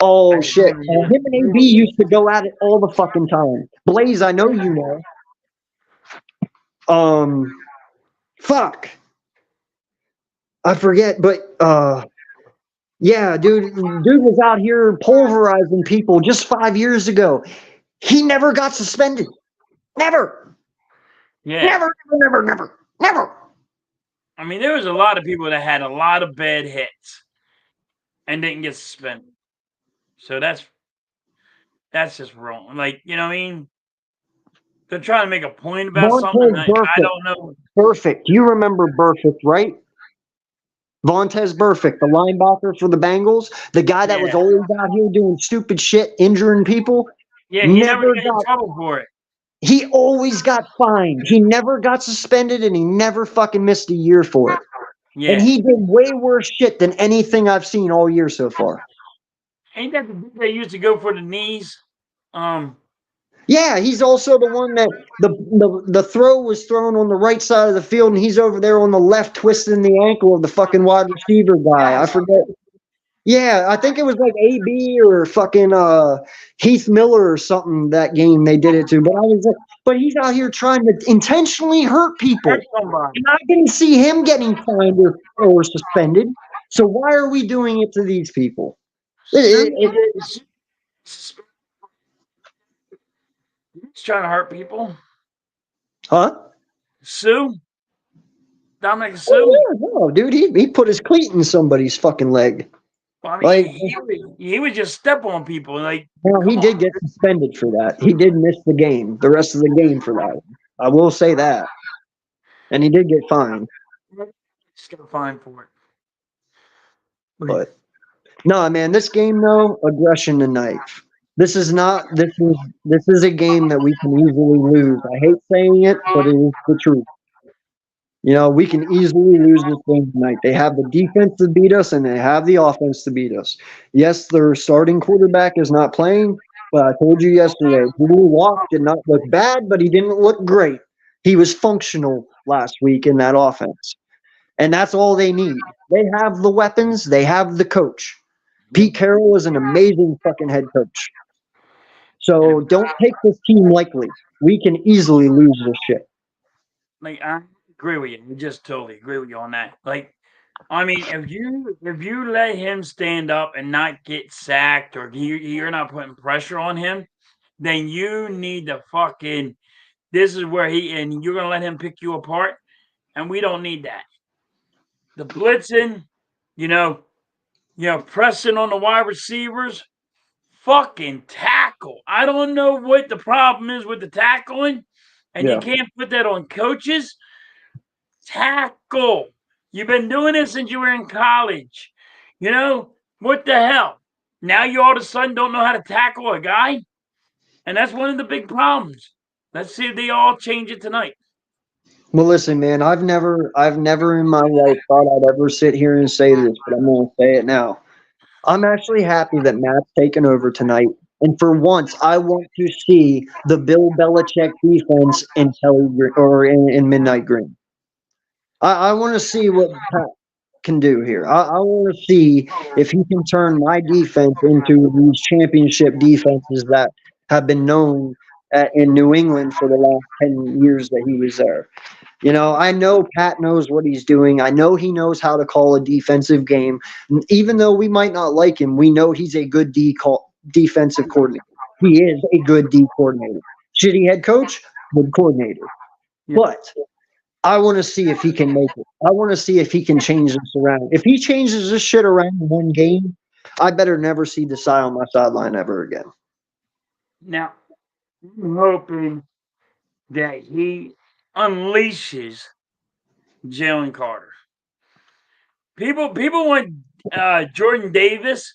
Oh shit! Him and AB used to go at it all the fucking time. Blaze, I know you know. Fuck. I forget, but yeah, dude was out here pulverizing people just 5 years ago. He never got suspended. Never. Yeah. Never. I mean, there was a lot of people that had a lot of bad hits and didn't get suspended. So that's just wrong. Like, you know what I mean? They're trying to make a point about something. I don't know. Perfect. You remember Perfect, right? Vontaze Burfict, the linebacker for the Bengals, the guy that was always out here doing stupid shit, injuring people. Yeah, he never got in trouble for it. He always got fined. He never got suspended, and he never fucking missed a year for it. Yeah. And he did way worse shit than anything I've seen all year so far. Ain't that the dude that used to go for the knees? Um, Yeah, he's also the one that the throw was thrown on the right side of the field, and he's over there on the left twisting the ankle of the fucking wide receiver guy. I yes. forget. Yeah, I think it was like AB or fucking Heath Miller or something that game they did it to. But I was like, but he's out here trying to intentionally hurt Hurt people. somebody. And I didn't see him getting fined or suspended. So why are we doing it to these people? Sue, he's trying to hurt people. Huh? Sue, Dominic Sue. Oh yeah, no, dude, he put his cleat in somebody's fucking leg. Well, I Like, mean, he would just step on people. Like, now he come on, did get suspended for that. He did miss the rest of the game for that. I will say that. And he did get fined. just got fined for it. But But no, man, this game though, aggression tonight. This is not this is a game that we can easily lose. I hate saying it, but it is the truth. You know, we can easily lose this game tonight. They have the defense to beat us and they have the offense to beat us. Yes, their starting quarterback is not playing, but I told you yesterday, Drew Lock did not look bad, but he didn't look great. He was functional last week in that offense. And that's all they need. They have the weapons, they have the coach. Pete Carroll is an amazing fucking head coach. So don't take this team lightly. We can easily lose this shit. like, I agree with you. I just totally agree with you on that. Like, I mean, if you let him stand up and not get sacked, or you're not putting pressure on him, then you need to fucking. This is where and you're gonna let him pick you apart, and we don't need that. The blitzing, you know, pressing on the wide receivers, fucking tackle. I don't know what the problem is with the tackling, and you Yeah. can't put that on coaches. Tackle. You've been doing it since you were in college. What the hell? Now you all of a sudden don't know how to tackle a guy? And that's one of the big problems. Let's see if they all change it tonight. Well, listen, man, I've never in my life thought I'd ever sit here and say this, but I'm going to say it now. I'm actually happy that Matt's taken over tonight. And for once, I want to see the Bill Belichick defense in in Midnight Green. I want to see what Pat can do here. I want to see if he can turn my defense into these championship defenses that have been known in New England for the last 10 years that he was there. You know, I know Pat knows what he's doing. I know he knows how to call a defensive game. Even though we might not like him, we know he's a good defensive coordinator. He is a good D coordinator. Shitty head coach, good coordinator. Yeah. But I want to see if he can make it. I want to see if he can change this around. If he changes this shit around in one game, I better never see the side on my sideline ever again. Now, I'm hoping that he unleashes Jalen Carter. People want Jordan Davis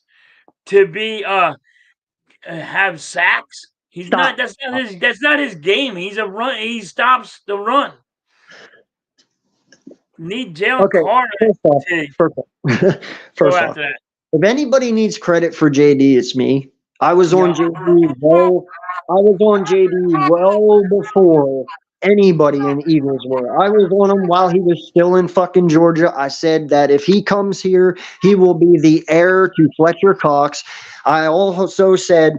to be have sacks. He's not. Stop. That's not his. That's not his game. He's a run. He stops the run. Need Jalen Okay, Carter first off, to first off, go first off, after that. if anybody needs credit for JD, it's me. I was on Yeah. JD well. I was on JD well before anybody in Eagles were. I was on him while he was still in fucking Georgia. I said that if he comes here, he will be the heir to Fletcher Cox. I also said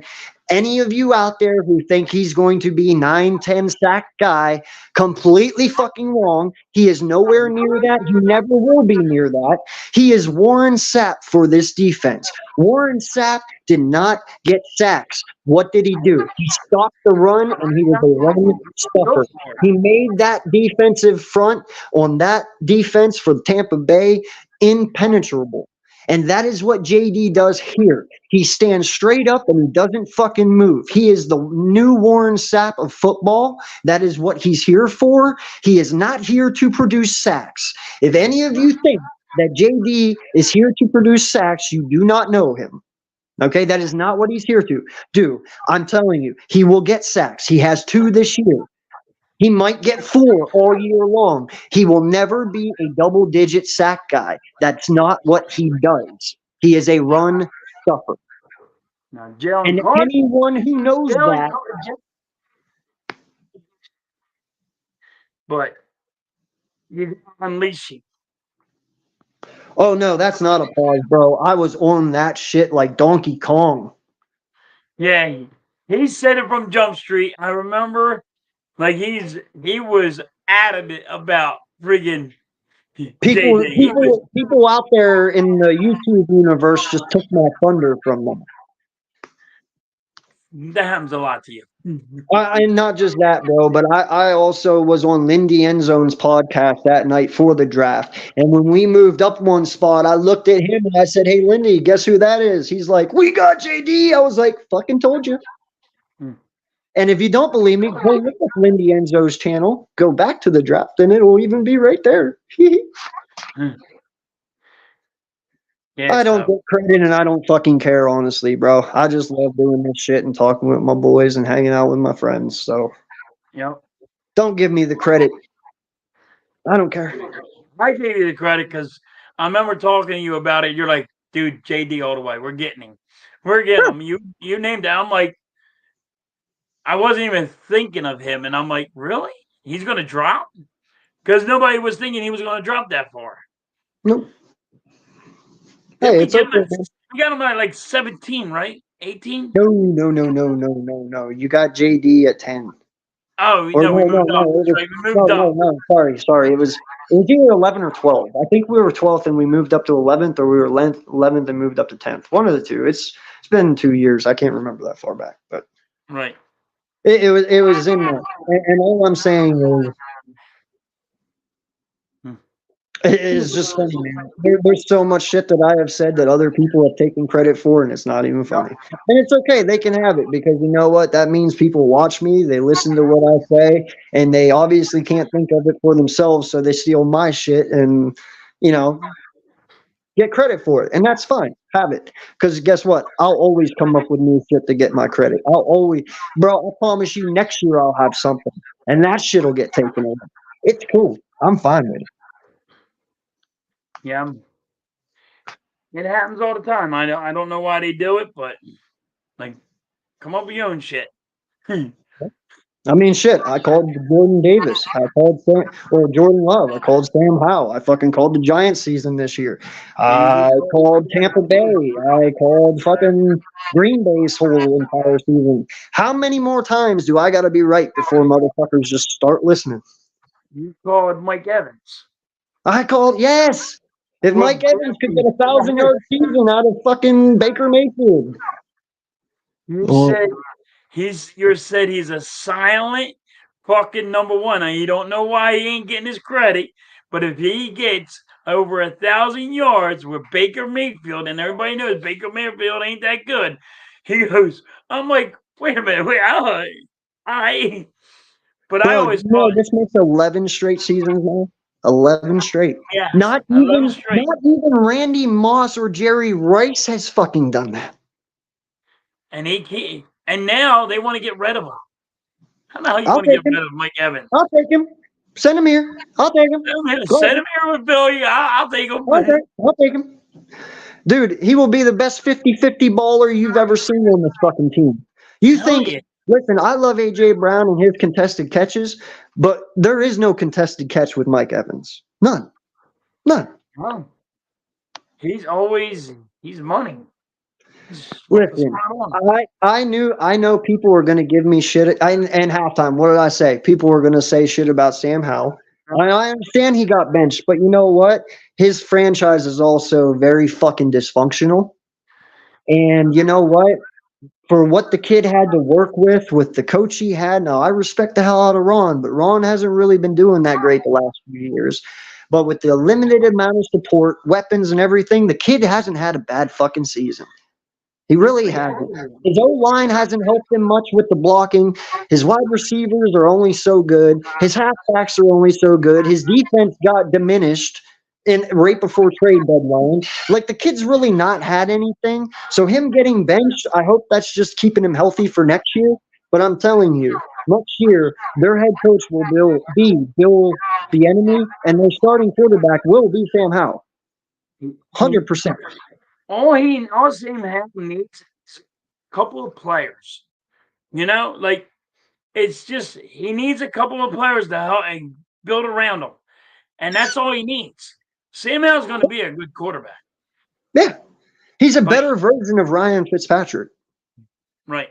any of you out there who think he's going to be 9-10 sack guy, completely fucking wrong. He is nowhere near that. He never will be near that. He is Warren Sapp for this defense. Warren Sapp did not get sacks. What did he do? He stopped the run and he was a run stuffer. He made that defensive front on that defense for Tampa Bay impenetrable. And that is what JD does here. He stands straight up and he doesn't fucking move. He is the new Warren Sapp of football. That is what he's here for. He is not here to produce sacks. If any of you think that JD is here to produce sacks, you do not know him. Okay, that is not what he's here to do. I'm telling you, he will get sacks. He has 2 this year. He might get 4 all year long. He will never be a double-digit sack guy. That's not what he does. He is a run stuffer. Now, Jalen And Carter, anyone who knows Jalen that, Carter, but you unleash him. oh no, that's not a pause, bro. I was on that shit like Donkey Kong. Yeah, he said it from Jump Street. I remember, like he was adamant about friggin' People, JJ. He was people, people out there in the YouTube universe just took my thunder from them. that happens a lot to you. And not just that, bro, but I also was on Lindy Enzone's podcast that night for the draft. And when we moved up one spot, I looked at him and I said, "Hey, Lindy, guess who that is?" He's like, "We got JD." I was like, "Fucking told you." And if you don't believe me, go look up Lindy Enzo's channel, go back to the draft, and it'll even be right there. Yeah, I don't so get credit and I don't fucking care, honestly, bro. I just love doing this shit and talking with my boys and hanging out with my friends. So yep. don't give me the credit. I don't care. I gave you the credit because I remember talking to you about it. You're like, dude, JD all the way. We're getting him. We're getting him. You named it. I'm like, I wasn't even thinking of him, and I'm like, really? He's gonna drop? Because nobody was thinking he was gonna drop that far. Nope. Didn't Hey, we it's get him? okay, man. We got him at like 17, right? 18? No, no, no, no, no, no, no. You got JD at 10. Oh Or no, we no, no, moved up. no. It That's was right. We no, moved no, up. no. Sorry. It was either 11 or 12. I think we were 12th and we moved up to 11th, or we were 11th and moved up to 10th. One of the two. It's been 2 years. I can't remember that far back, but Right. it was in there. And all I'm saying is Hmm. it is just funny, man. There's so much shit that I have said that other people have taken credit for, and it's not even funny. And it's okay; they can have it because you know what? That means people watch me, they listen to what I say, and they obviously can't think of it for themselves, so they steal my shit and you know get credit for it, and that's fine. Have it, because guess what? I'll always come up with new shit to get my credit. I'll always, bro. I promise you, next year I'll have something, and that shit'll get taken over. It's cool. I'm fine with it. Yeah. It happens all the time. I don't know why they do it, but like, come up with your own shit. I mean, shit. I called Jordan Davis. I called Sam, or Jordan Love. I called Sam Howell. I fucking called the Giants season this year. And you I called Tampa Bay. I called fucking Green Bay's whole entire season. How many more times do I got to be right before motherfuckers just start listening? called Mike Evans. I called yes. If Well, Mike Evans could get 1,000-yard season out of fucking Baker Mayfield. you Well, said you said he's a silent fucking number one. Now you don't know why he ain't getting his credit, but if he gets over 1,000 yards with Baker Mayfield, and everybody knows Baker Mayfield ain't that good, he goes. I'm like, wait a minute, I but I bro, always you thought, know this makes 11 straight seasons now. 11 straight. yes, Not I love him even straight. not even Randy Moss or Jerry Rice has fucking done that. And now they want to get rid of him. How the hell you I'll want to get take him. rid of Mike Evans? I'll take him. Send him here. I'll take him. Go Send ahead. him here with Billy. I'll take him. Okay. I'll take him. Dude, he will be the best 50-50 baller you've ever seen on this fucking team. You Hell think, yeah. listen, I love AJ Brown and his contested catches, but there is no contested catch with Mike Evans. None. None. Oh, he's money. Listen, I know people were going to give me shit. And halftime, what did I say? People were going to say shit about Sam Howell. I understand he got benched, but you know what? His franchise is also very fucking dysfunctional. And you know what? For what the kid had to work with the coach he had, now I respect the hell out of Ron, but Ron hasn't really been doing that great the last few years. But with the limited amount of support, weapons, and everything, the kid hasn't had a bad fucking season. He really hasn't. His O-line hasn't helped him much with the blocking. His wide receivers are only so good. His halfbacks are only so good. His defense got diminished right before trade deadline. Like the kid's really not had anything. So him getting benched, I hope that's just keeping him healthy for next year. But I'm telling you, next year their head coach will be Bill the enemy, and their starting quarterback will be Sam Howell. 100%. All Sam Howell needs is couple of players. Like it's just he needs a couple of players to help and build around him, and that's all he needs. Sam Howell's going to be a good quarterback, Yeah, he's a but better version of Ryan Fitzpatrick. right,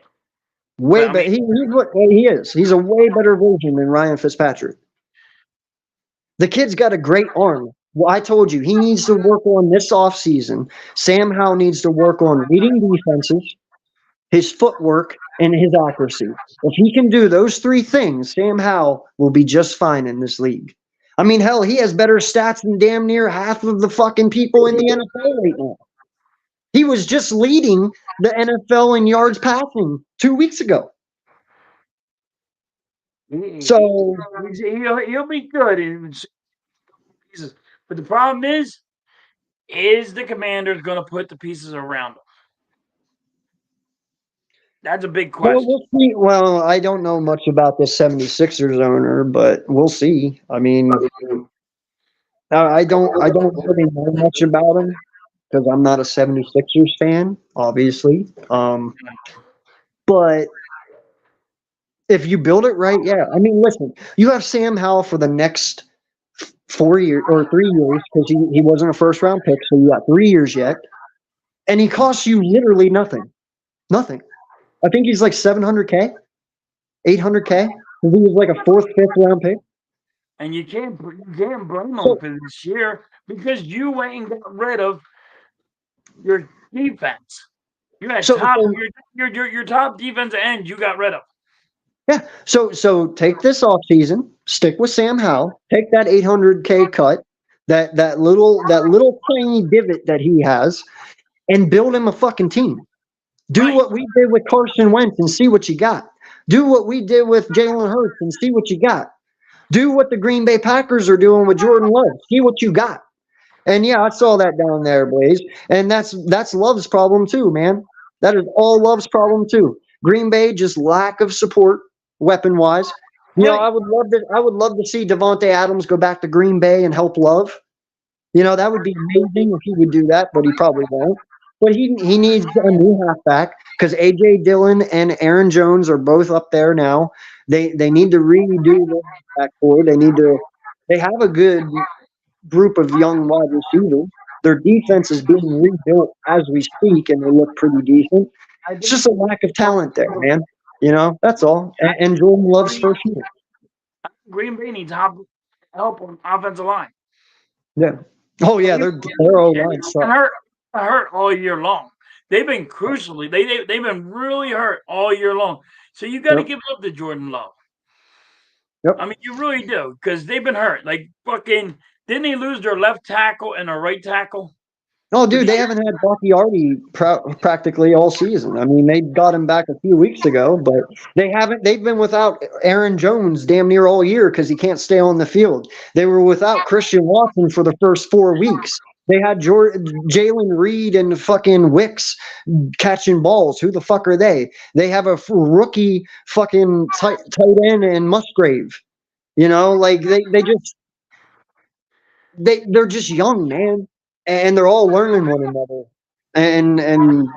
but Way I mean, better. He's what he is. He's a way better version than Ryan Fitzpatrick. The kid's got a great arm. Well, I told you he needs to work on this offseason. Sam Howell needs to work on reading defenses, his footwork, and his accuracy. If he can do those three things, Sam Howell will be just fine in this league. I mean, hell, he has better stats than damn near half of the fucking people in the NFL right now. He was just leading the NFL in yards passing 2 weeks ago. So, he'll be good in pieces. But the problem is the Commanders going to put the pieces around him? That's a big well, question. we'll see. Well, I don't know much about the 76ers owner, but we'll see. I mean, I don't really know much about him because I'm not a 76ers fan, obviously. But if you build it right, yeah. I mean, listen, you have Sam Howell for the next 4 years or 3 years because he wasn't a first round pick, so you got 3 years yet. And he costs you literally nothing. Nothing. I think he's like 700K, 800K. He was like a fourth, fifth round pick. And you can't blame them So, for this year because you ain't got rid of your defense. You had so, top so your top defense end you got rid of. yeah. So take this off season, stick with Sam Howell, take that 800K cut, that little tiny divot that he has, and build him a fucking team. Do Right. what we did with Carson Wentz and see what you got. Do what we did with Jalen Hurts and see what you got. Do what the Green Bay Packers are doing with Jordan Love. See what you got. And yeah, I saw that down there, Blaze. And that's Love's problem too, man. That is all Love's problem too. Green Bay just lack of support weapon wise. Right. I would love to see Devontae Adams go back to Green Bay and help Love. That would be amazing if he would do that, but he probably won't. But he needs a new halfback because AJ Dillon and Aaron Jones are both up there now. They need to redo the halfback core. They have a good group of young wide receivers. Their defense is being rebuilt as we speak, and they look pretty decent. I It's think just a lack of talent there, man. That's all. And Jordan Love's first year. Green Bay needs help on offensive line. Yeah. Oh yeah, their O line They've sucks. hurt all year long. They've been crucially they've been really hurt all year long. So you got to Yep. give up to Jordan Love. I Yep. mean, you really do because they've been hurt. Like fucking, didn't they lose their left tackle and their right tackle? Oh, dude, they haven't had Bakhtiari practically all season. I mean, they got him back a few weeks ago, but they haven't. They've been without Aaron Jones damn near all year because he can't stay on the field. They were without Christian Watson for the first 4 weeks. They had Jalen Reed and fucking Wicks catching balls. Who the fuck are they? They have a rookie fucking tight end and Musgrave. Like they're just young, man, and they're all learning one another, and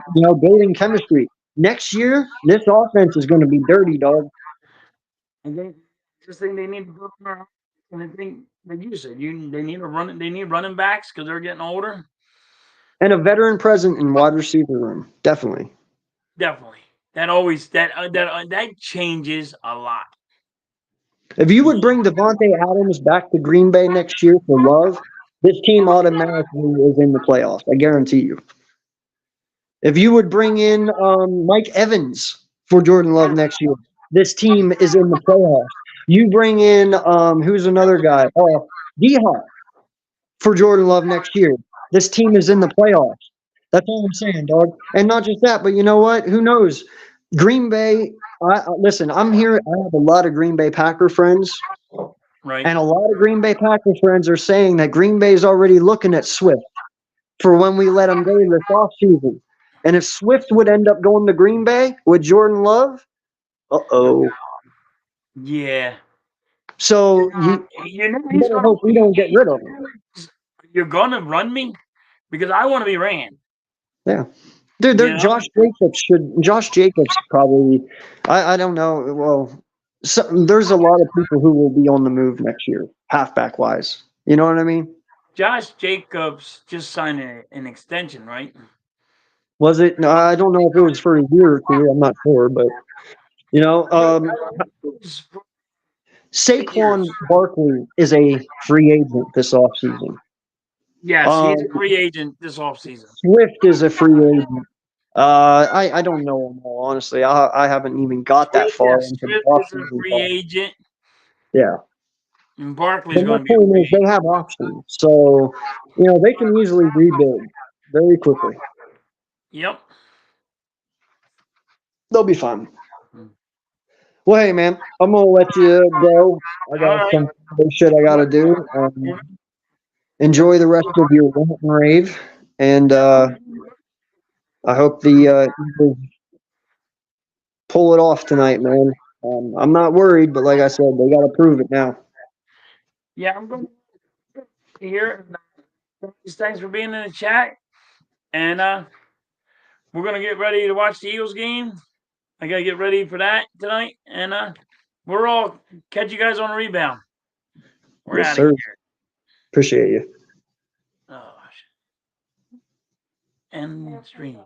building chemistry. Next year, this offense is going to be dirty, dog, And they just think they need to build their and I think like you said, they need running backs because they're getting older. and a veteran present in wide receiver room, definitely. Definitely. That always that changes a lot. If you would bring Devontae Adams back to Green Bay next year for Love, this team automatically is in the playoffs. I guarantee you. If you would bring in Mike Evans for Jordan Love next year, this team is in the playoffs. You bring in who's another guy? Oh, D-Hop for Jordan Love next year. This team is in the playoffs. That's all I'm saying, dog. And not just that, but you know what? Who knows? Green Bay. Listen, I'm here. I have a lot of Green Bay Packer friends, Right. and a lot of Green Bay Packer friends are saying that Green Bay is already looking at Swift for when we let him go this offseason. And if Swift would end up going to Green Bay with Jordan Love, uh-oh. Yeah. So You know you he's better gonna hope we don't get rid of him. you're gonna run me because I want to be ran. Yeah. Dude, they're Yeah, Josh Jacobs probably. I don't know. Well, there's a lot of people who will be on the move next year, halfback wise. You know what I mean? Josh Jacobs just signed an extension, right? Was it? No, I don't know if it was for a year or two. I'm not sure, but you know, Years. Saquon Barkley is a free agent this offseason. Yes, he's a free agent this offseason. Swift is a free agent. I don't know him all honestly. I haven't even got that far Yes, into the Swift is a offseason free talk. agent, Yeah. and Barkley's But my going to be a point is free they have options. So, they can easily rebuild very quickly. agent. Yep. They'll be fine. Well, hey, man, I'm going to let you go. I All got right. some other shit I got to do. Enjoy the rest of your rant and rave. And I hope the Eagles pull it off tonight, man. I'm not worried, but like I said, they got to prove it now. Yeah, I'm going to here. Thanks for being in the chat. And we're going to get ready to watch the Eagles game. I got to get ready for that tonight. And we're all catch you guys on a rebound. We're Yes, out of sir. here. Appreciate you. Oh, end stream.